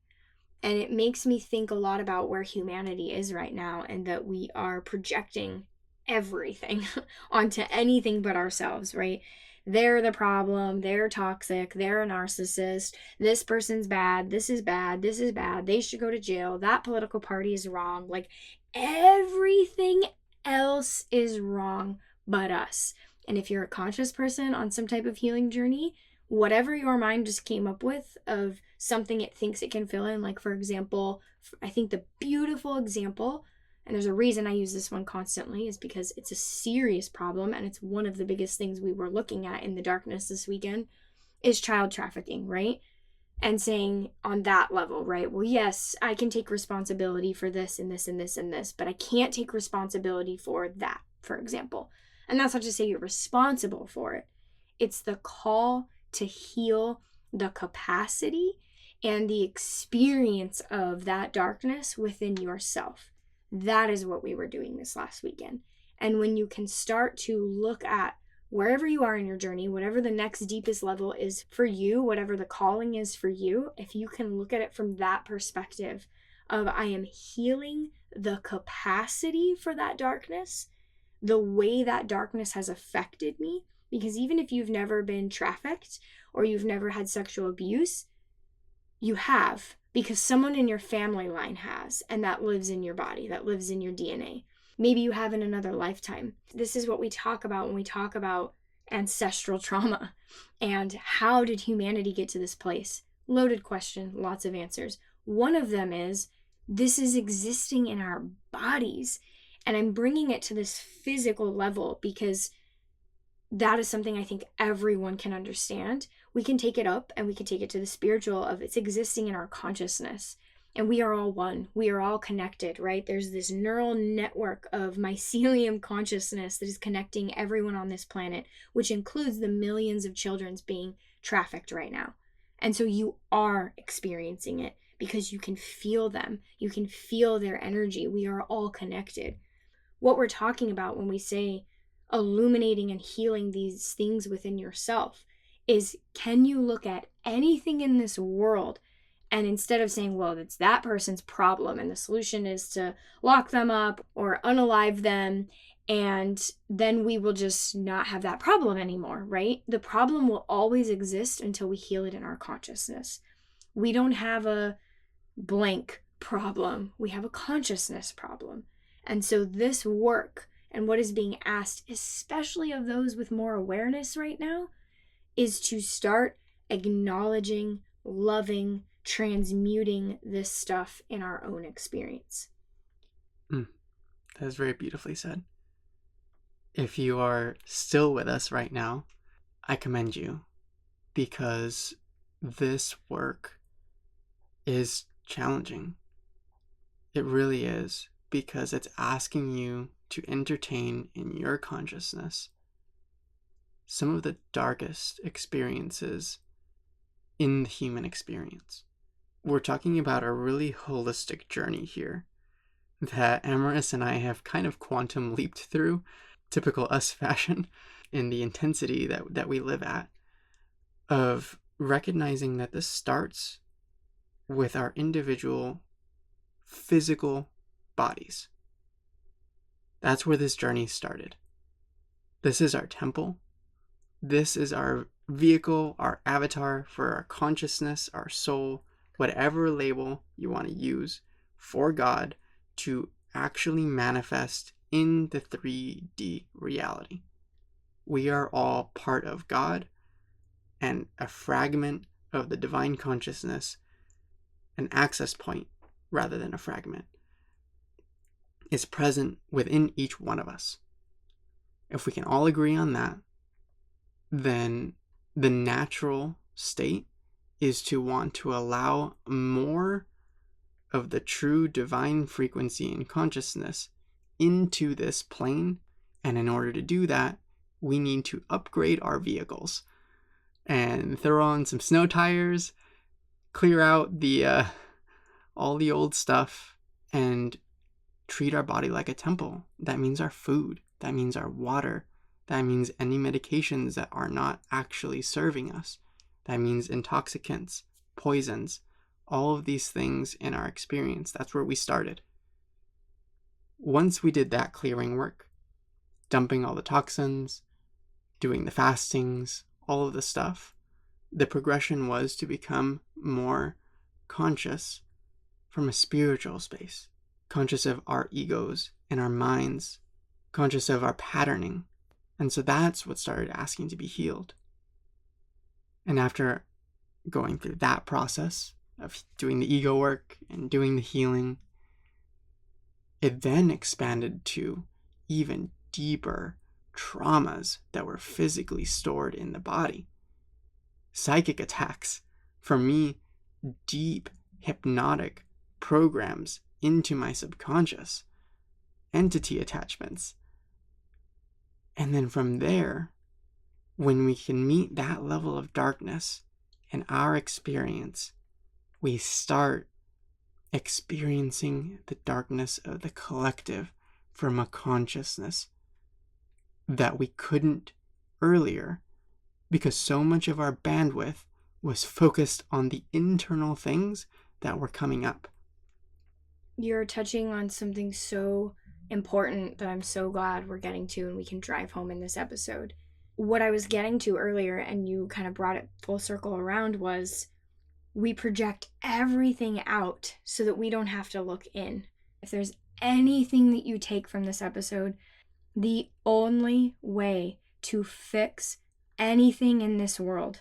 And it makes me think a lot about where humanity is right now, and that we are projecting everything onto anything but ourselves, right? They're the problem, they're toxic, they're a narcissist, this person's bad, this is bad, this is bad, they should go to jail, that political party is wrong. Like, everything else is wrong but us. And if you're a conscious person on some type of healing journey, whatever your mind just came up with of something it thinks it can fill in, like, for example, I think the beautiful example, and there's a reason I use this one constantly, is because it's a serious problem, and it's one of the biggest things we were looking at in the darkness this weekend, is child trafficking, right? And saying on that level, right, well, yes, I can take responsibility for this and this and this and this, but I can't take responsibility for that, for example. And that's not to say you're responsible for it. It's the call to heal the capacity and the experience of that darkness within yourself. That is what we were doing this last weekend. And when you can start to look at wherever you are in your journey, whatever the next deepest level is for you, whatever the calling is for you, if you can look at it from that perspective of, I am healing the capacity for that darkness, the way that darkness has affected me. Because even if you've never been trafficked or you've never had sexual abuse, you have, because someone in your family line has, and that lives in your body, that lives in your DNA. Maybe you have in another lifetime. This is what we talk about when we talk about ancestral trauma. And how did humanity get to this place? Loaded question, lots of answers. One of them is, this is existing in our bodies. And I'm bringing it to this physical level because that is something I think everyone can understand. We can take it up and we can take it to the spiritual of, it's existing in our consciousness. And we are all one. We are all connected, right? There's this neural network of mycelium consciousness that is connecting everyone on this planet, which includes the millions of children being trafficked right now. And so you are experiencing it because you can feel them. You can feel their energy. We are all connected. What we're talking about when we say illuminating and healing these things within yourself is, can you look at anything in this world, and instead of saying, well, it's that person's problem and the solution is to lock them up or unalive them, and then we will just not have that problem anymore, right? The problem will always exist until we heal it in our consciousness. We don't have a blank problem. We have a consciousness problem. And so this work and what is being asked, especially of those with more awareness right now, is to start acknowledging, loving, transmuting this stuff in our own experience. That is very beautifully said. If you are still with us right now, I commend you, because this work is challenging. It really is, because it's asking you to entertain in your consciousness some of the darkest experiences in the human experience. We're talking about a really holistic journey here that Amaris and I have kind of quantum leaped through, typical us fashion, in the intensity that we live at, of recognizing that this starts with our individual physical bodies. That's where this journey started. This is our temple. This is our vehicle, our avatar for our consciousness, our soul, whatever label you want to use for God to actually manifest in the 3D reality. We are all part of God and a fragment of the divine consciousness, an access point rather than a fragment, is present within each one of us. If we can all agree on that, then the natural state is to want to allow more of the true divine frequency and consciousness into this plane. And in order to do that, we need to upgrade our vehicles and throw on some snow tires, clear out the all the old stuff, and treat our body like a temple. That means our food. That means our water. That means any medications that are not actually serving us. That means intoxicants, poisons, all of these things in our experience. That's where we started. Once we did that clearing work, dumping all the toxins, doing the fastings, all of the stuff, the progression was to become more conscious from a spiritual space, conscious of our egos and our minds, conscious of our patterning. And so that's what started asking to be healed. And after going through that process of doing the ego work and doing the healing, it then expanded to even deeper traumas that were physically stored in the body. Psychic attacks. For me, deep hypnotic programs into my subconscious, entity attachments. And then from there, when we can meet that level of darkness in our experience, we start experiencing the darkness of the collective from a consciousness that we couldn't earlier, because so much of our bandwidth was focused on the internal things that were coming up. You're touching on something so important that I'm so glad we're getting to and we can drive home in this episode. What I was getting to earlier, and you kind of brought it full circle around, was we project everything out so that we don't have to look in. If there's anything that you take from this episode, the only way to fix anything in this world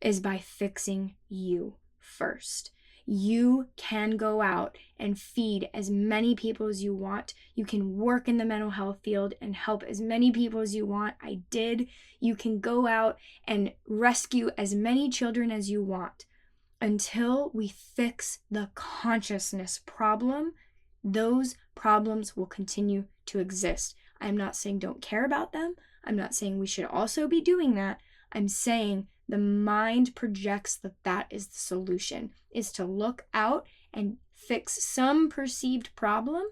is by fixing you first. You can go out and feed as many people as you want. You can work in the mental health field and help as many people as you want. I did. You can go out and rescue as many children as you want. Until we fix the consciousness problem, those problems will continue to exist. I'm not saying don't care about them. I'm not saying we should also be doing that. I'm saying the mind projects that that is the solution, is to look out and fix some perceived problem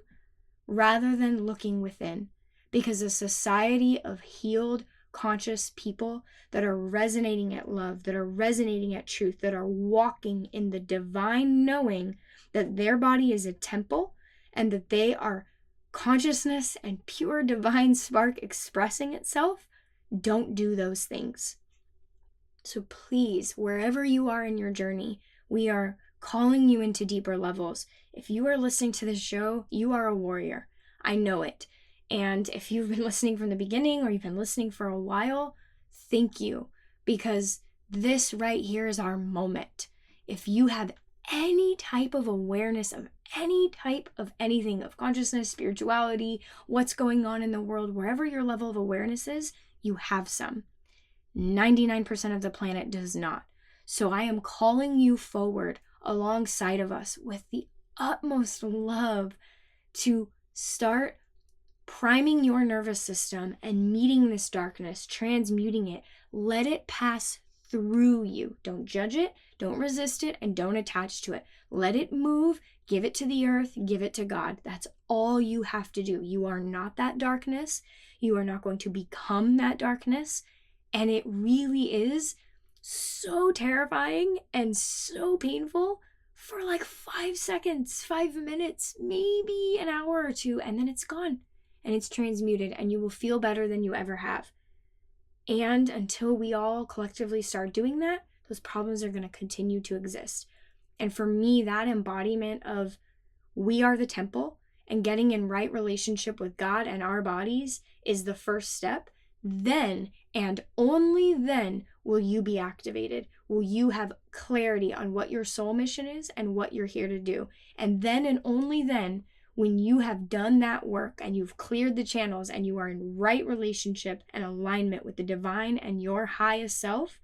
rather than looking within. Because a society of healed, conscious people that are resonating at love, that are resonating at truth, that are walking in the divine knowing that their body is a temple and that they are consciousness and pure divine spark expressing itself, don't do those things. So please, wherever you are in your journey, we are calling you into deeper levels. If you are listening to this show, you are a warrior. I know it. And if you've been listening from the beginning or you've been listening for a while, thank you. Because this right here is our moment. If you have any type of awareness of any type of anything, of consciousness, spirituality, what's going on in the world, wherever your level of awareness is, you have some. 99% of the planet does not. So I am calling you forward alongside of us with the utmost love to start priming your nervous system and meeting this darkness, transmuting it. Let it pass through you. Don't judge it, don't resist it, and don't attach to it. Let it move, give it to the earth, give it to God. That's all you have to do. You are not that darkness. You are not going to become that darkness. And it really is so terrifying and so painful for like 5 seconds, 5 minutes, maybe an hour or two, and then it's gone and it's transmuted, and you will feel better than you ever have. And until we all collectively start doing that, those problems are going to continue to exist. And for me, that embodiment of we are the temple and getting in right relationship with God and our bodies is the first step. Then and only then will you be activated. Will you have clarity on what your soul mission is and what you're here to do. And then and only then, when you have done that work and you've cleared the channels and you are in right relationship and alignment with the divine and your highest self,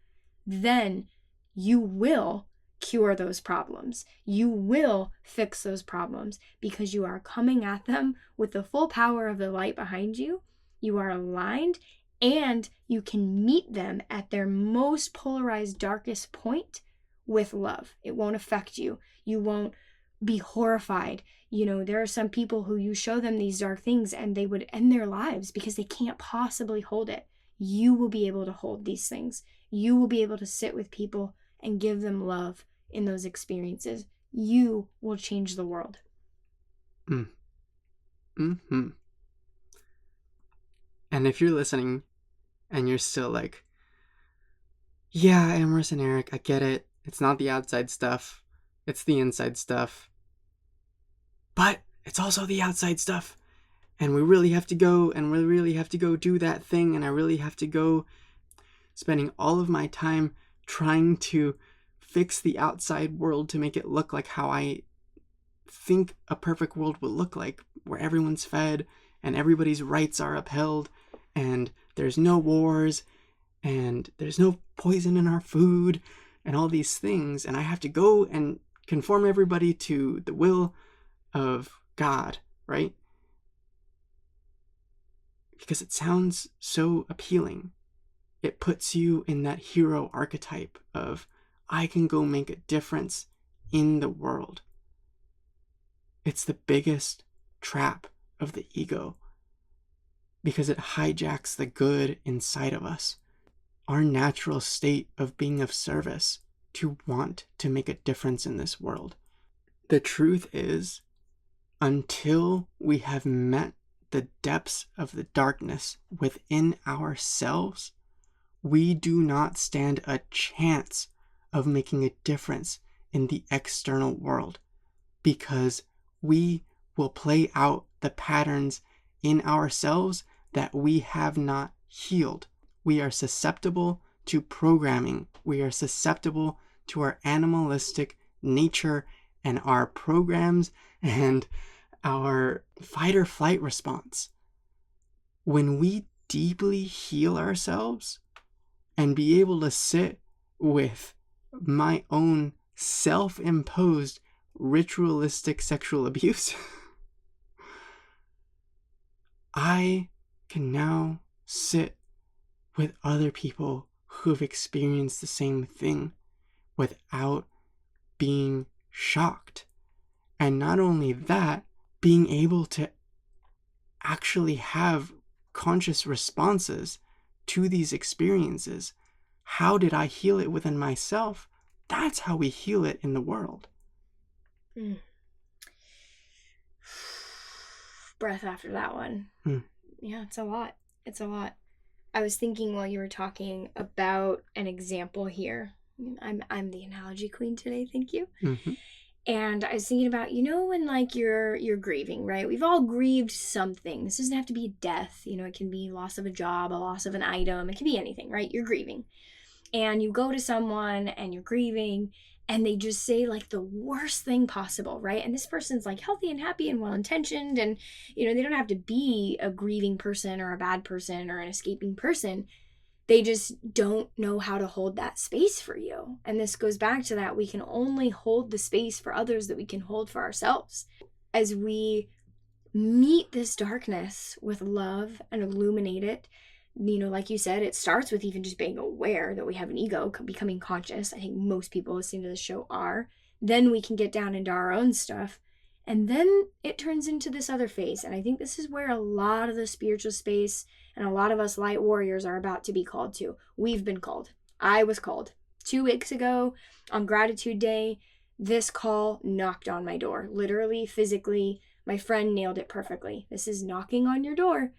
then you will cure those problems. You will fix those problems because you are coming at them with the full power of the light behind you. You are aligned and you can meet them at their most polarized, darkest point with love. It won't affect you. You won't be horrified. There are some people who you show them these dark things and they would end their lives because they can't possibly hold it. You will be able to hold these things. You will be able to sit with people and give them love in those experiences. You will change the world. Mm-hmm. And if you're listening and you're still like, yeah, Amaris and Eric, I get it. It's not the outside stuff. It's the inside stuff. But it's also the outside stuff. And we really have to go, and we really have to go do that thing. And I really have to go spending all of my time trying to fix the outside world to make it look like how I think a perfect world will look like, where everyone's fed and everybody's rights are upheld and there's no wars and there's no poison in our food and all these things. And I have to go and conform everybody to the will of God, right? Because it sounds so appealing. It puts you in that hero archetype of, I can go make a difference in the world. It's the biggest trap of the ego because it hijacks the good inside of us, our natural state of being of service, to want to make a difference in this world. The truth is, until we have met the depths of the darkness within ourselves, we do not stand a chance of making a difference in the external world, because we will play out the patterns in ourselves that we have not healed. We are susceptible to programming. We are susceptible to our animalistic nature and our programs and our fight or flight response. When we deeply heal ourselves and be able to sit with my own self-imposed ritualistic sexual abuse, I can now sit with other people who've experienced the same thing without being shocked. And not only that, being able to actually have conscious responses to these experiences. How did I heal it within myself? That's how we heal it in the world. Breath after that one. Yeah, it's a lot. It's a lot. I was thinking while you were talking about an example here. I'm the analogy queen today, thank you. Mm-hmm. And I was thinking about, when like you're grieving, right? We've all grieved something. This doesn't have to be a death. It can be loss of a job, a loss of an item. It can be anything, right? You're grieving. And you go to someone and you're grieving and they just say like the worst thing possible, right? And this person's like healthy and happy and well-intentioned, and they don't have to be a grieving person or a bad person or an escaping person. They just don't know how to hold that space for you. And this goes back to that we can only hold the space for others that we can hold for ourselves. As we meet this darkness with love and illuminate it, like you said, it starts with even just being aware that we have an ego, becoming conscious. I think most people listening to this show are. Then we can get down into our own stuff. And then it turns into this other phase. And I think this is where a lot of the spiritual space and a lot of us light warriors are about to be called to. We've been called. I was called 2 weeks ago on Gratitude Day. This call knocked on my door, literally, physically. My friend nailed it perfectly. This is knocking on your door.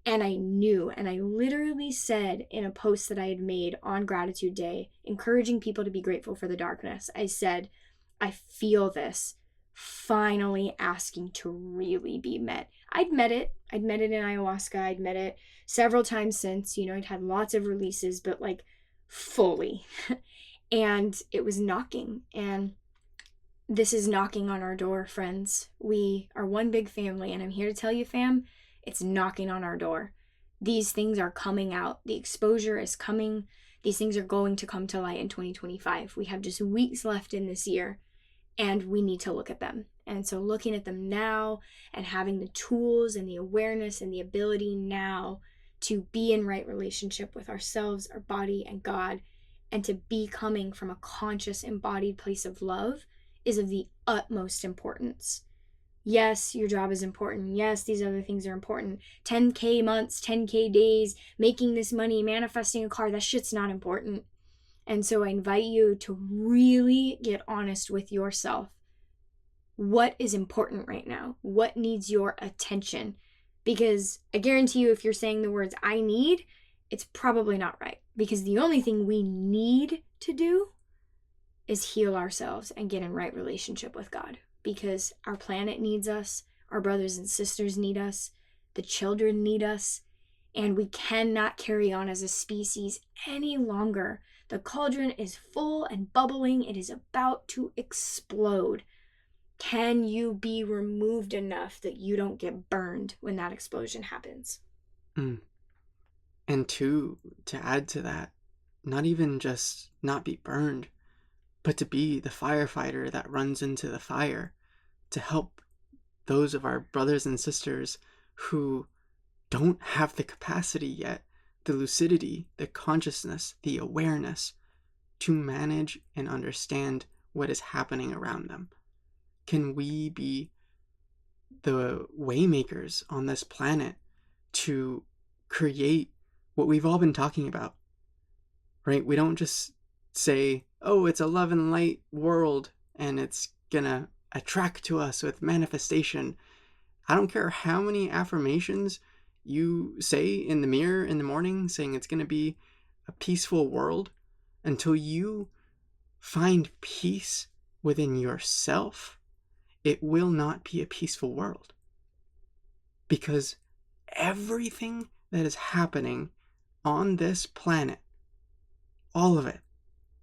And I knew, and I literally said in a post that I had made on Gratitude Day, encouraging people to be grateful for the darkness, I said, I feel this finally asking to really be met. I'd met it. I'd met it in ayahuasca. I'd met it several times since. I'd had lots of releases, but like fully. And it was knocking. And this is knocking on our door, friends. We are one big family, and I'm here to tell you, fam, it's knocking on our door. These things are coming out. The exposure is coming. These things are going to come to light in 2025. We have just weeks left in this year, and we need to look at them. And so looking at them now and having the tools and the awareness and the ability now to be in right relationship with ourselves, our body, and God, and to be coming from a conscious, embodied place of love is of the utmost importance. Yes, your job is important. Yes, these other things are important. 10K months, 10K days, making this money, manifesting a car, that shit's not important. And so I invite you to really get honest with yourself. What is important right now? What needs your attention? Because I guarantee you, if you're saying the words I need, it's probably not right. Because the only thing we need to do is heal ourselves and get in right relationship with God. Because our planet needs us, our brothers and sisters need us, the children need us, and we cannot carry on as a species any longer. The cauldron is full and bubbling. It is about to explode. Can you be removed enough that you don't get burned when that explosion happens? And to add to that, not even just not be burned, but to be the firefighter that runs into the fire to help those of our brothers and sisters who don't have the capacity yet, the lucidity, the consciousness, the awareness to manage and understand what is happening around them. Can we be the waymakers on this planet to create what we've all been talking about, right? We don't just say, oh, it's a love and light world and it's gonna attract to us with manifestation. I don't care how many affirmations you say in the mirror in the morning saying it's gonna be a peaceful world, until you find peace within yourself, it will not be a peaceful world. Because everything that is happening on this planet, all of it,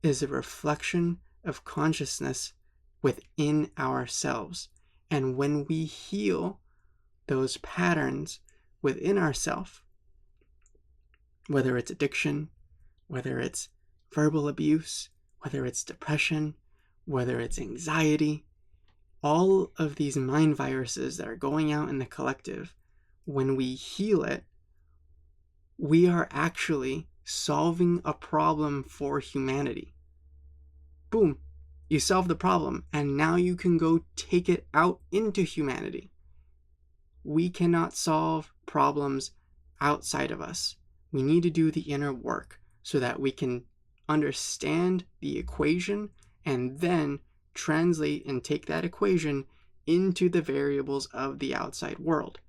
is a reflection of consciousness within ourselves. And when we heal those patterns within ourselves, whether it's addiction, whether it's verbal abuse, whether it's depression, whether it's anxiety, all of these mind viruses that are going out in the collective, when we heal it, we are actually solving a problem for humanity. Boom, you solve the problem, and now you can go take it out into humanity. We cannot solve problems outside of us. We need to do the inner work so that we can understand the equation and then translate and take that equation into the variables of the outside world.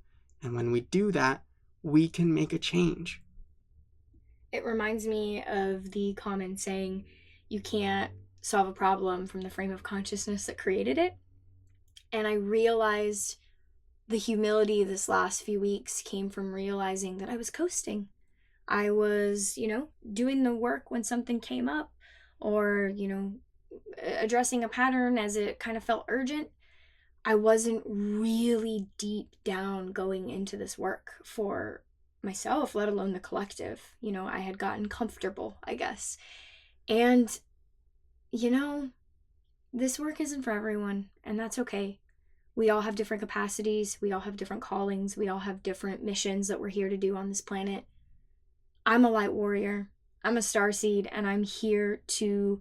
And when we do that, we can make a change. It reminds me of the common saying, you can't solve a problem from the frame of consciousness that created it. And I realized the humility this last few weeks came from realizing that I was coasting. I was, doing the work when something came up, or, addressing a pattern as it kind of felt urgent. I wasn't really deep down going into this work for myself, let alone the collective. I had gotten comfortable, I guess. And, this work isn't for everyone, and that's okay. We all have different capacities. We all have different callings. We all have different missions that we're here to do on this planet. I'm a light warrior. I'm a starseed, and I'm here to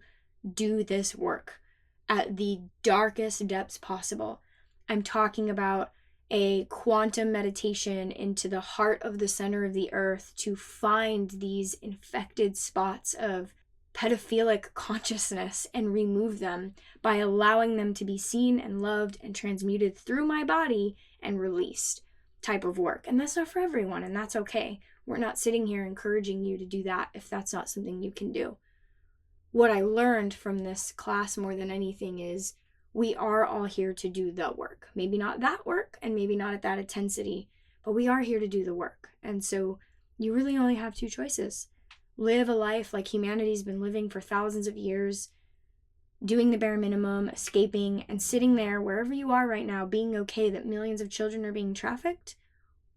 do this work at the darkest depths possible. I'm talking about a quantum meditation into the heart of the center of the earth to find these infected spots of pedophilic consciousness and remove them by allowing them to be seen and loved and transmuted through my body and released type of work. And that's not for everyone, and that's okay. We're not sitting here encouraging you to do that if that's not something you can do. What I learned from this class more than anything is we are all here to do the work. Maybe not that work and maybe not at that intensity, but we are here to do the work. And so you really only have two choices. Live a life like humanity's been living for thousands of years, doing the bare minimum, escaping, and sitting there wherever you are right now, being okay that millions of children are being trafficked,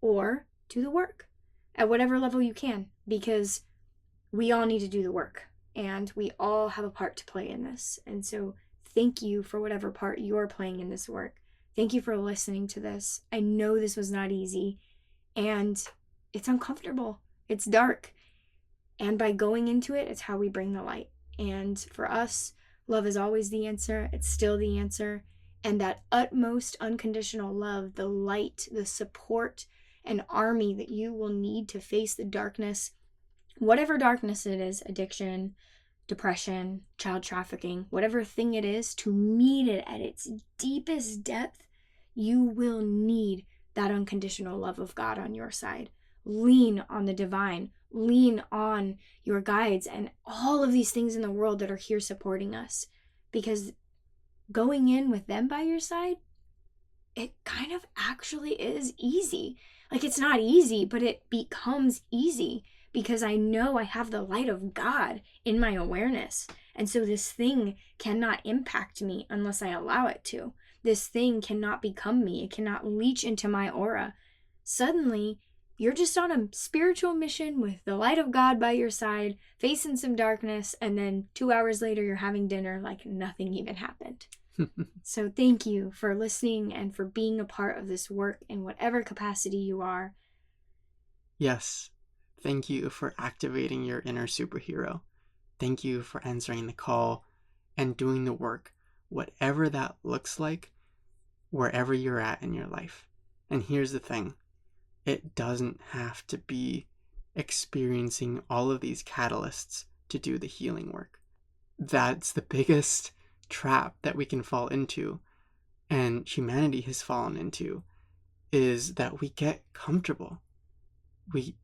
or do the work at whatever level you can, because we all need to do the work and we all have a part to play in this. And so thank you for whatever part you're playing in this work. Thank you for listening to this. I know this was not easy and it's uncomfortable. It's dark. And by going into it, it's how we bring the light. And for us, love is always the answer. It's still the answer. And that utmost unconditional love, the light, the support, and army that you will need to face the darkness, whatever darkness it is, addiction, depression, child trafficking, whatever thing it is, to meet it at its deepest depth, you will need that unconditional love of God on your side. Lean on the divine. Lean on your guides and all of these things in the world that are here supporting us. Because going in with them by your side, it kind of actually is easy. Like, it's not easy, but it becomes easy because I know I have the light of God in my awareness. And so this thing cannot impact me unless I allow it to. This thing cannot become me. It cannot leach into my aura. Suddenly, you're just on a spiritual mission with the light of God by your side, facing some darkness, and then 2 hours later, you're having dinner like nothing even happened. So thank you for listening and for being a part of this work in whatever capacity you are. Yes, thank you for activating your inner superhero. Thank you for answering the call and doing the work, whatever that looks like, wherever you're at in your life. And here's the thing. It doesn't have to be experiencing all of these catalysts to do the healing work. That's the biggest trap that we can fall into, and humanity has fallen into, is that we get comfortable. We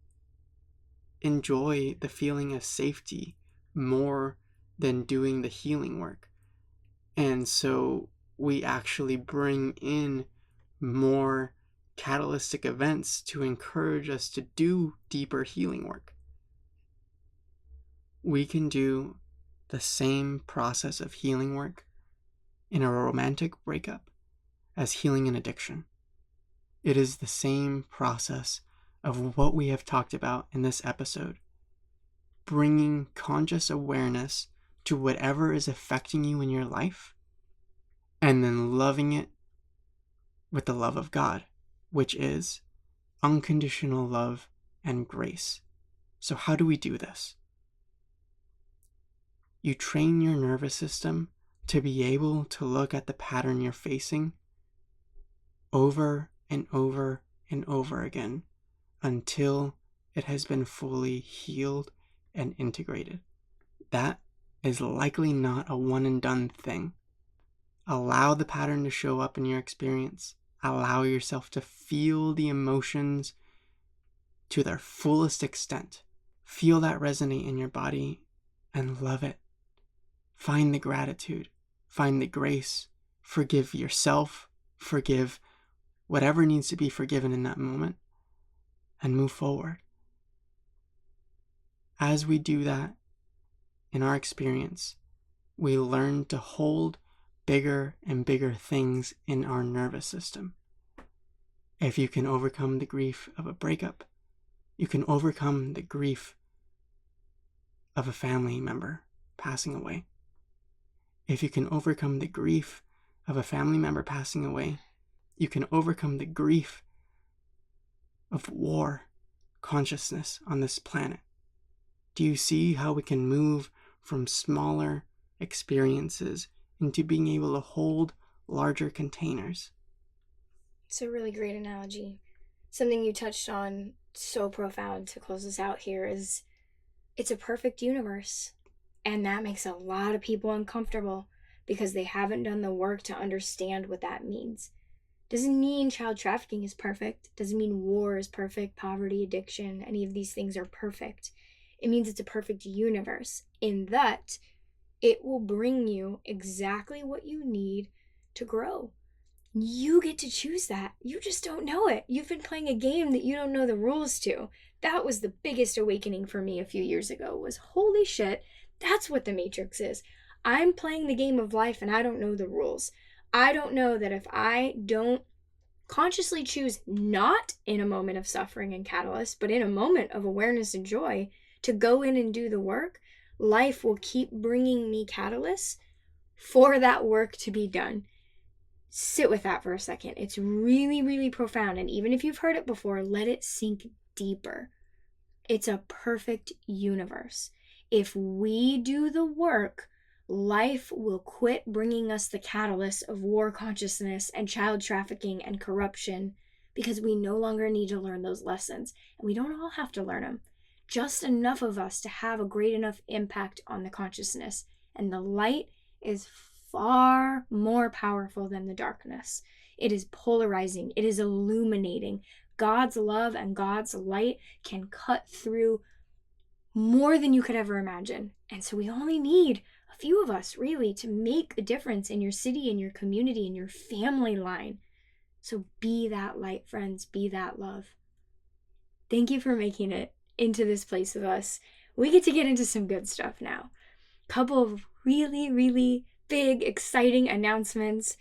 enjoy the feeling of safety more than doing the healing work. And so we actually bring in more catalytic events to encourage us to do deeper healing work. We can do the same process of healing work in a romantic breakup as healing an addiction. It is the same process of what we have talked about in this episode. Bringing conscious awareness to whatever is affecting you in your life, and then loving it with the love of God, which is unconditional love and grace. So how do we do this? You train your nervous system to be able to look at the pattern you're facing over and over and over again until it has been fully healed and integrated. That is likely not a one and done thing. Allow the pattern to show up in your experience. Allow yourself to feel the emotions to their fullest extent. Feel that resonate in your body and love it. Find the gratitude, find the grace, forgive yourself, forgive whatever needs to be forgiven in that moment, and move forward. As we do that, in our experience, we learn to hold bigger and bigger things in our nervous system. If you can overcome the grief of a breakup, you can overcome the grief of a family member passing away. If you can overcome the grief of a family member passing away, you can overcome the grief of war consciousness on this planet. Do you see how we can move from smaller experiences into being able to hold larger containers? It's a really great analogy. Something you touched on so profound to close us out here is it's a perfect universe. And that makes a lot of people uncomfortable because they haven't done the work to understand what that means. Doesn't mean child trafficking is perfect. Doesn't mean war is perfect, poverty, addiction, any of these things are perfect. It means it's a perfect universe in that it will bring you exactly what you need to grow. You get to choose that. You just don't know it. You've been playing a game that you don't know the rules to. That was the biggest awakening for me a few years ago was holy shit, that's what the Matrix is. I'm playing the game of life and I don't know the rules. I don't know that if I don't consciously choose not in a moment of suffering and catalyst, but in a moment of awareness and joy to go in and do the work, life will keep bringing me catalysts for that work to be done. Sit with that for a second. It's really, really profound. And even if you've heard it before, let it sink deeper. It's a perfect universe. If we do the work, life will quit bringing us the catalyst of war consciousness and child trafficking and corruption because we no longer need to learn those lessons. And we don't all have to learn them. Just enough of us to have a great enough impact on the consciousness. And the light is far more powerful than the darkness. It is polarizing. It is illuminating. God's love and God's light can cut through more than you could ever imagine. And so we only need a few of us, really, to make a difference in your city, in your community, in your family line. So be that light, friends. Be that love. Thank you for making it into this place with us. We get to get into some good stuff now. Couple of really, really big, exciting announcements.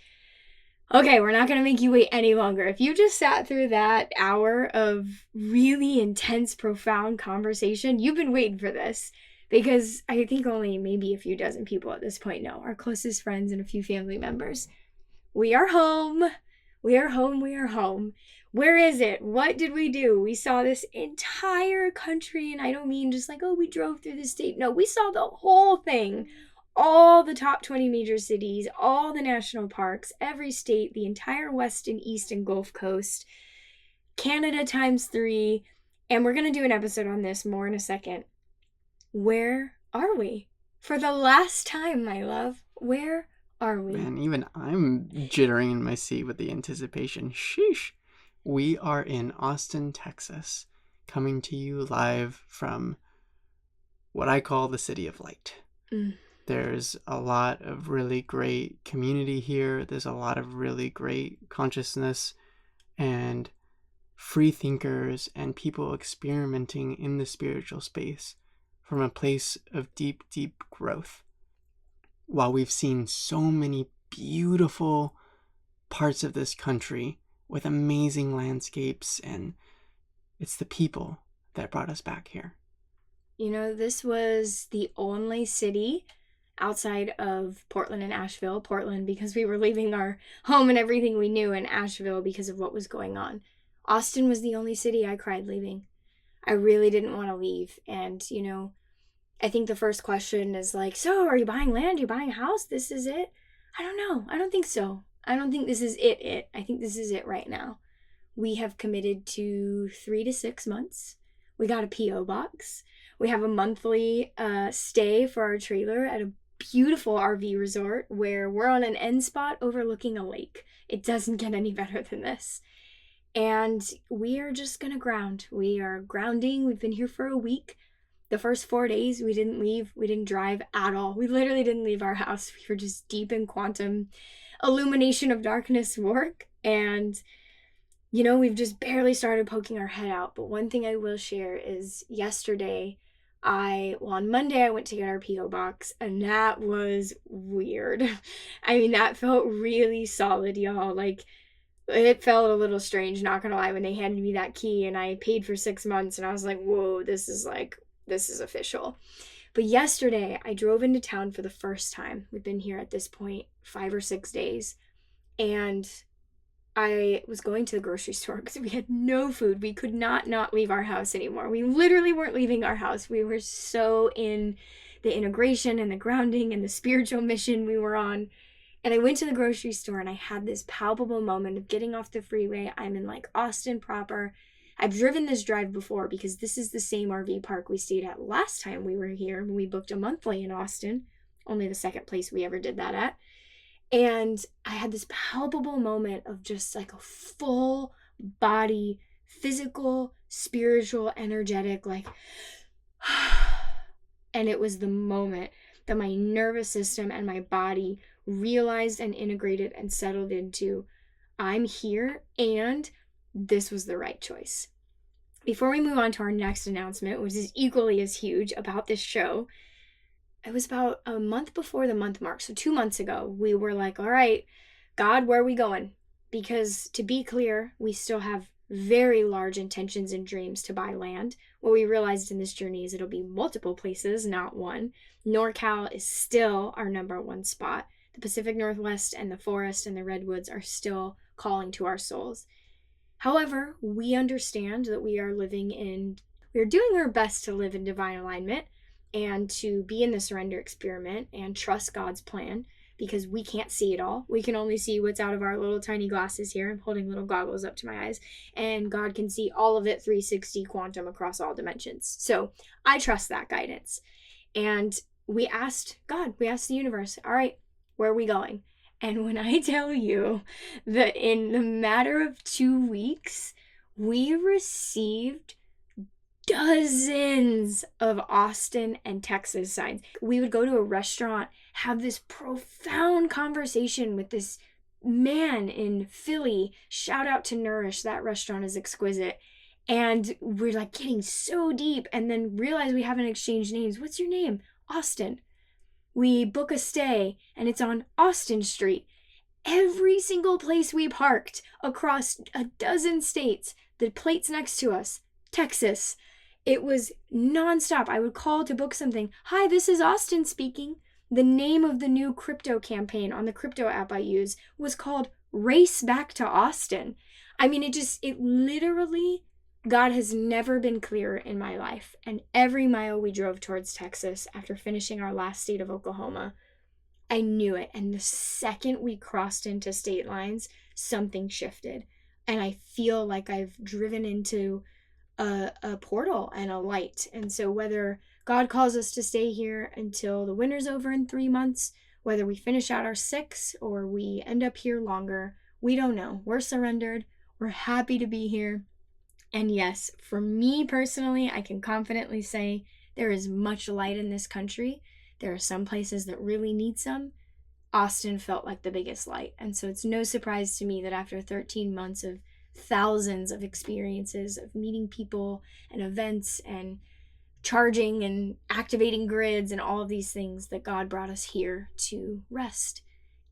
Okay, we're not going to make you wait any longer. If you just sat through that hour of really intense, profound conversation, you've been waiting for this. Because I think only maybe a few dozen people at this point know, our closest friends and a few family members. We are home. We are home. We are home. Where is it? What did we do? We saw this entire country, and I don't mean just like, oh, we drove through the state. No, we saw the whole thing. All the top 20 major cities, all the national parks, every state, the entire West and East and Gulf Coast, Canada times 3, and we're going to do an episode on this more in a second. Where are we? For the last time, my love, where are we? Man, even I'm jittering in my seat with the anticipation. Sheesh. We are in Austin, Texas, coming to you live from what I call the City of Light. There's a lot of really great community here. There's a lot of really great consciousness and free thinkers and people experimenting in the spiritual space from a place of deep, deep growth. While we've seen so many beautiful parts of this country with amazing landscapes, and it's the people that brought us back here. You know, this was the only city outside of Portland and Asheville. Portland because we were leaving our home and everything we knew, in Asheville because of what was going on. Austin was the only city I cried leaving. I really didn't want to leave. And, you know, I think the first question is like, so are you buying land? Are you buying a house? This is it? I don't know. I don't think so. I don't think this is it. I think this is it right now. We have committed to 3 to 6 months. We got a P.O. box. We have a monthly stay for our trailer at a beautiful RV resort where we're on an end spot overlooking a lake. It doesn't get any better than this. And we are just going to ground. We are grounding. We've been here for a week. The first 4 days, we didn't leave. We didn't drive at all. We literally didn't leave our house. We were just deep in quantum illumination of darkness work. And, you know, we've just barely started poking our head out. But one thing I will share is yesterday, on Monday, I went to get our P.O. box, and that was weird. I mean, that felt really solid, y'all. Like, it felt a little strange, not gonna lie, when they handed me that key, and I paid for 6 months, and I was like, whoa, this is official. But yesterday, I drove into town for the first time. We've been here at this point 5 or 6 days, and I was going to the grocery store because we had no food. We could not leave our house anymore. We literally weren't leaving our house. We were so in the integration and the grounding and the spiritual mission we were on. And I went to the grocery store and I had this palpable moment of getting off the freeway. I'm in like Austin proper. I've driven this drive before because this is the same RV park we stayed at last time we were here when we booked a monthly in Austin. Only the second place we ever did that at. And I had this palpable moment of just like a full body, physical, spiritual, energetic, like, and it was the moment that my nervous system and my body realized and integrated and settled into, I'm here and this was the right choice. Before we move on to our next announcement, which is equally as huge about this show, it was about a month before the month mark, so 2 months ago, we were like, all right, God, where are we going? Because to be clear, we still have very large intentions and dreams to buy land. What we realized in this journey is it'll be multiple places, not one. NorCal is still our number one spot. The Pacific Northwest and the forest and the redwoods are still calling to our souls. However, we understand that we are doing our best to live in divine alignment and to be in the surrender experiment and trust God's plan, because we can't see it all. We can only see what's out of our little tiny glasses here. I'm holding little goggles up to my eyes, and God can see all of it 360 quantum across all dimensions. So I trust that guidance. And we asked God, we asked the universe, all right, where are we going? And when I tell you that in the matter of 2 weeks, we received dozens of Austin and Texas signs. We would go to a restaurant, have this profound conversation with this man in Philly. Shout out to Nourish. That restaurant is exquisite. And we're like getting so deep and then realize we haven't exchanged names. What's your name? Austin. We book a stay and it's on Austin Street. Every single place we parked across a dozen states, the plates next to us, Texas. It was nonstop. I would call to book something. Hi, this is Austin speaking. The name of the new crypto campaign on the crypto app I use was called Race Back to Austin. I mean, it literally, God has never been clearer in my life. And every mile we drove towards Texas after finishing our last state of Oklahoma, I knew it. And the second we crossed into state lines, something shifted. And I feel like I've driven into a portal and a light. And so whether God calls us to stay here until the winter's over in 3 months, whether we finish out our 6 or we end up here longer, we don't know. We're surrendered. We're happy to be here. And yes, for me personally, I can confidently say there is much light in this country. There are some places that really need some. Austin felt like the biggest light. And so it's no surprise to me that after 13 months of thousands of experiences of meeting people and events and charging and activating grids and all of these things, that God brought us here to rest.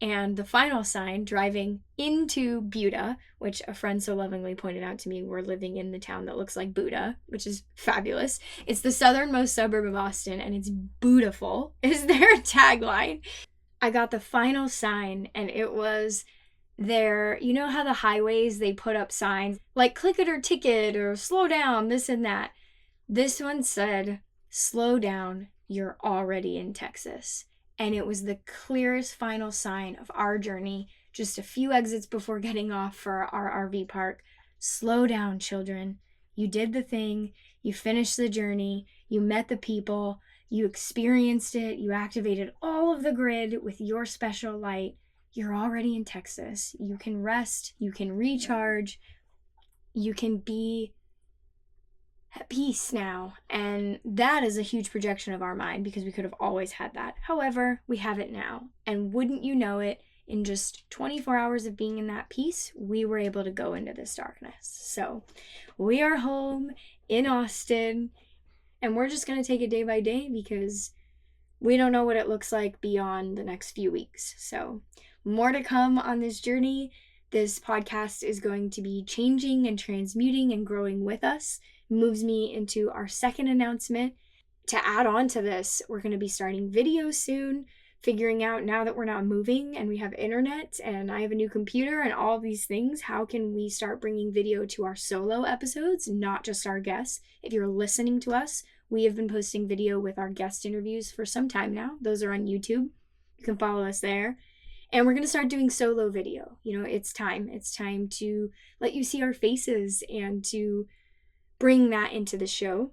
And the final sign, driving into Buda, which a friend so lovingly pointed out to me, we're living in the town that looks like Buda, which is fabulous. It's the southernmost suburb of Austin, and it's beautiful, is their tagline. I got the final sign, and it was there. You know how the highways, they put up signs like click it or ticket or slow down, this and that. This one said, slow down, you're already in Texas. And it was the clearest final sign of our journey, just a few exits before getting off for our RV park. Slow down, children. You did the thing. You finished the journey. You met the people. You experienced it. You activated all of the grid with your special light. You're already in Texas. You can rest. You can recharge. You can be at peace now. And that is a huge projection of our mind because we could have always had that. However, we have it now. And wouldn't you know it, in just 24 hours of being in that peace, we were able to go into this darkness. So we are home in Austin, and we're just going to take it day by day because we don't know what it looks like beyond the next few weeks. So more to come on this journey. This podcast is going to be changing and transmuting and growing with us. Moves me into our second announcement. To add on to this, we're going to be starting videos soon, figuring out now that we're not moving and we have internet and I have a new computer and all these things, how can we start bringing video to our solo episodes, not just our guests. If you're listening to us, we have been posting video with our guest interviews for some time now. Those are on YouTube. You can follow us there. And we're going to start doing solo video. You know, it's time. It's time to let you see our faces and to bring that into the show.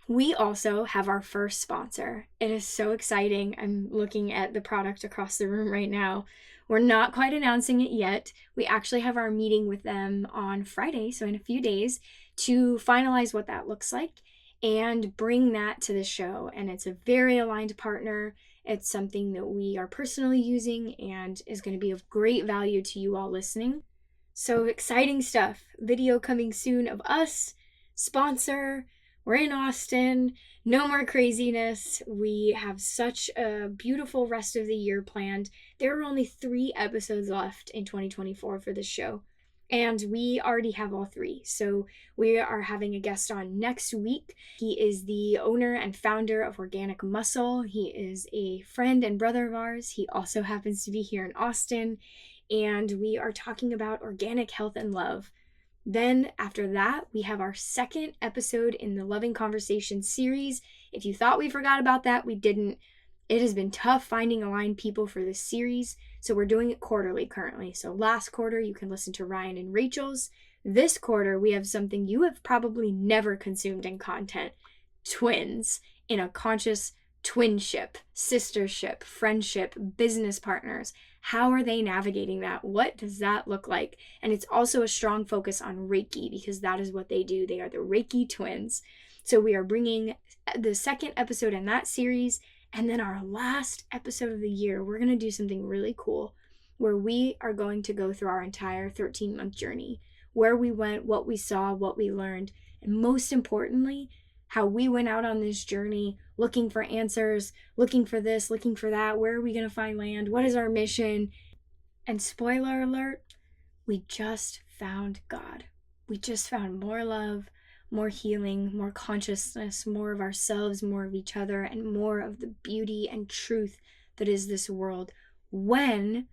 We also have our first sponsor. It is so exciting. I'm looking at the product across the room right now. We're not quite announcing it yet. We actually have our meeting with them on Friday, so in a few days, to finalize what that looks like and bring that to the show. And it's a very aligned partner. It's something that we are personally using and is going to be of great value to you all listening. So exciting stuff. Video coming soon of us, sponsor. We're in Austin. No more craziness. We have such a beautiful rest of the year planned. There are only 3 episodes left in 2024 for this show, and we already have all 3. So we are having a guest on next week. He is the owner and founder of Organic Muscle. He is a friend and brother of ours. He also happens to be here in Austin, and we are talking about organic health and love. Then after that, we have our second episode in the Loving Conversation series. If you thought we forgot about that, we didn't. It has been tough finding aligned people for this series, so we're doing it quarterly currently. So last quarter, you can listen to Ryan and Rachel's. This quarter, we have something you have probably never consumed in content: twins in a conscious twinship, sistership, friendship, business partners. How are they navigating that? What does that look like? And it's also a strong focus on Reiki, because that is what they do. They are the Reiki twins. So we are bringing the second episode in that series. And then our last episode of the year, we're going to do something really cool where we are going to go through our entire 13-month journey, where we went, what we saw, what we learned, and most importantly, how we went out on this journey looking for answers, looking for this, looking for that. Where are we going to find land? What is our mission? And spoiler alert, we just found God. We just found more love, more healing, more consciousness, more of ourselves, more of each other, and more of the beauty and truth that is this world when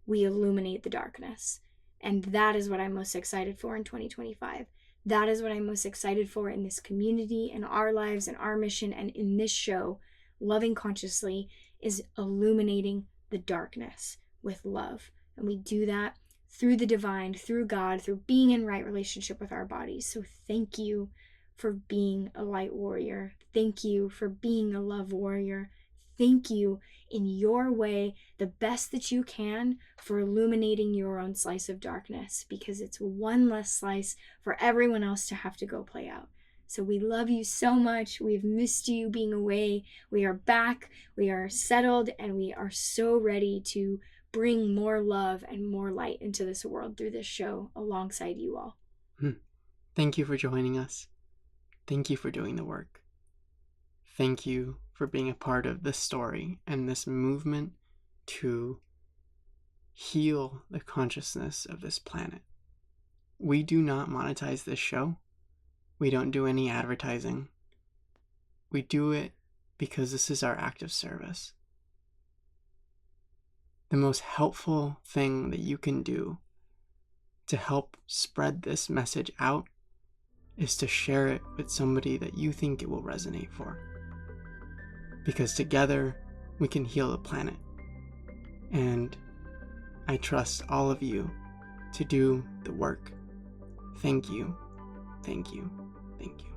we illuminate the darkness. And that is what I'm most excited for in 2025. That is what I'm most excited for in this community, in our lives, in our mission, and in this show, Loving Consciously, is illuminating the darkness with love. And we do that through the divine, through God, through being in right relationship with our bodies. So thank you for being a light warrior. Thank you for being a love warrior. Thank you in your way, the best that you can, for illuminating your own slice of darkness, because it's one less slice for everyone else to have to go play out. So we love you so much. We've missed you being away. We are back. We are settled, and we are so ready to bring more love and more light into this world through this show alongside you all. Thank you for joining us. Thank you for doing the work. Thank you for being a part of this story and this movement to heal the consciousness of this planet. We do not monetize this show. We don't do any advertising. We do it because this is our act of service. The most helpful thing that you can do to help spread this message out is to share it with somebody that you think it will resonate for. Because together we can heal the planet. And I trust all of you to do the work. Thank you. Thank you. Thank you.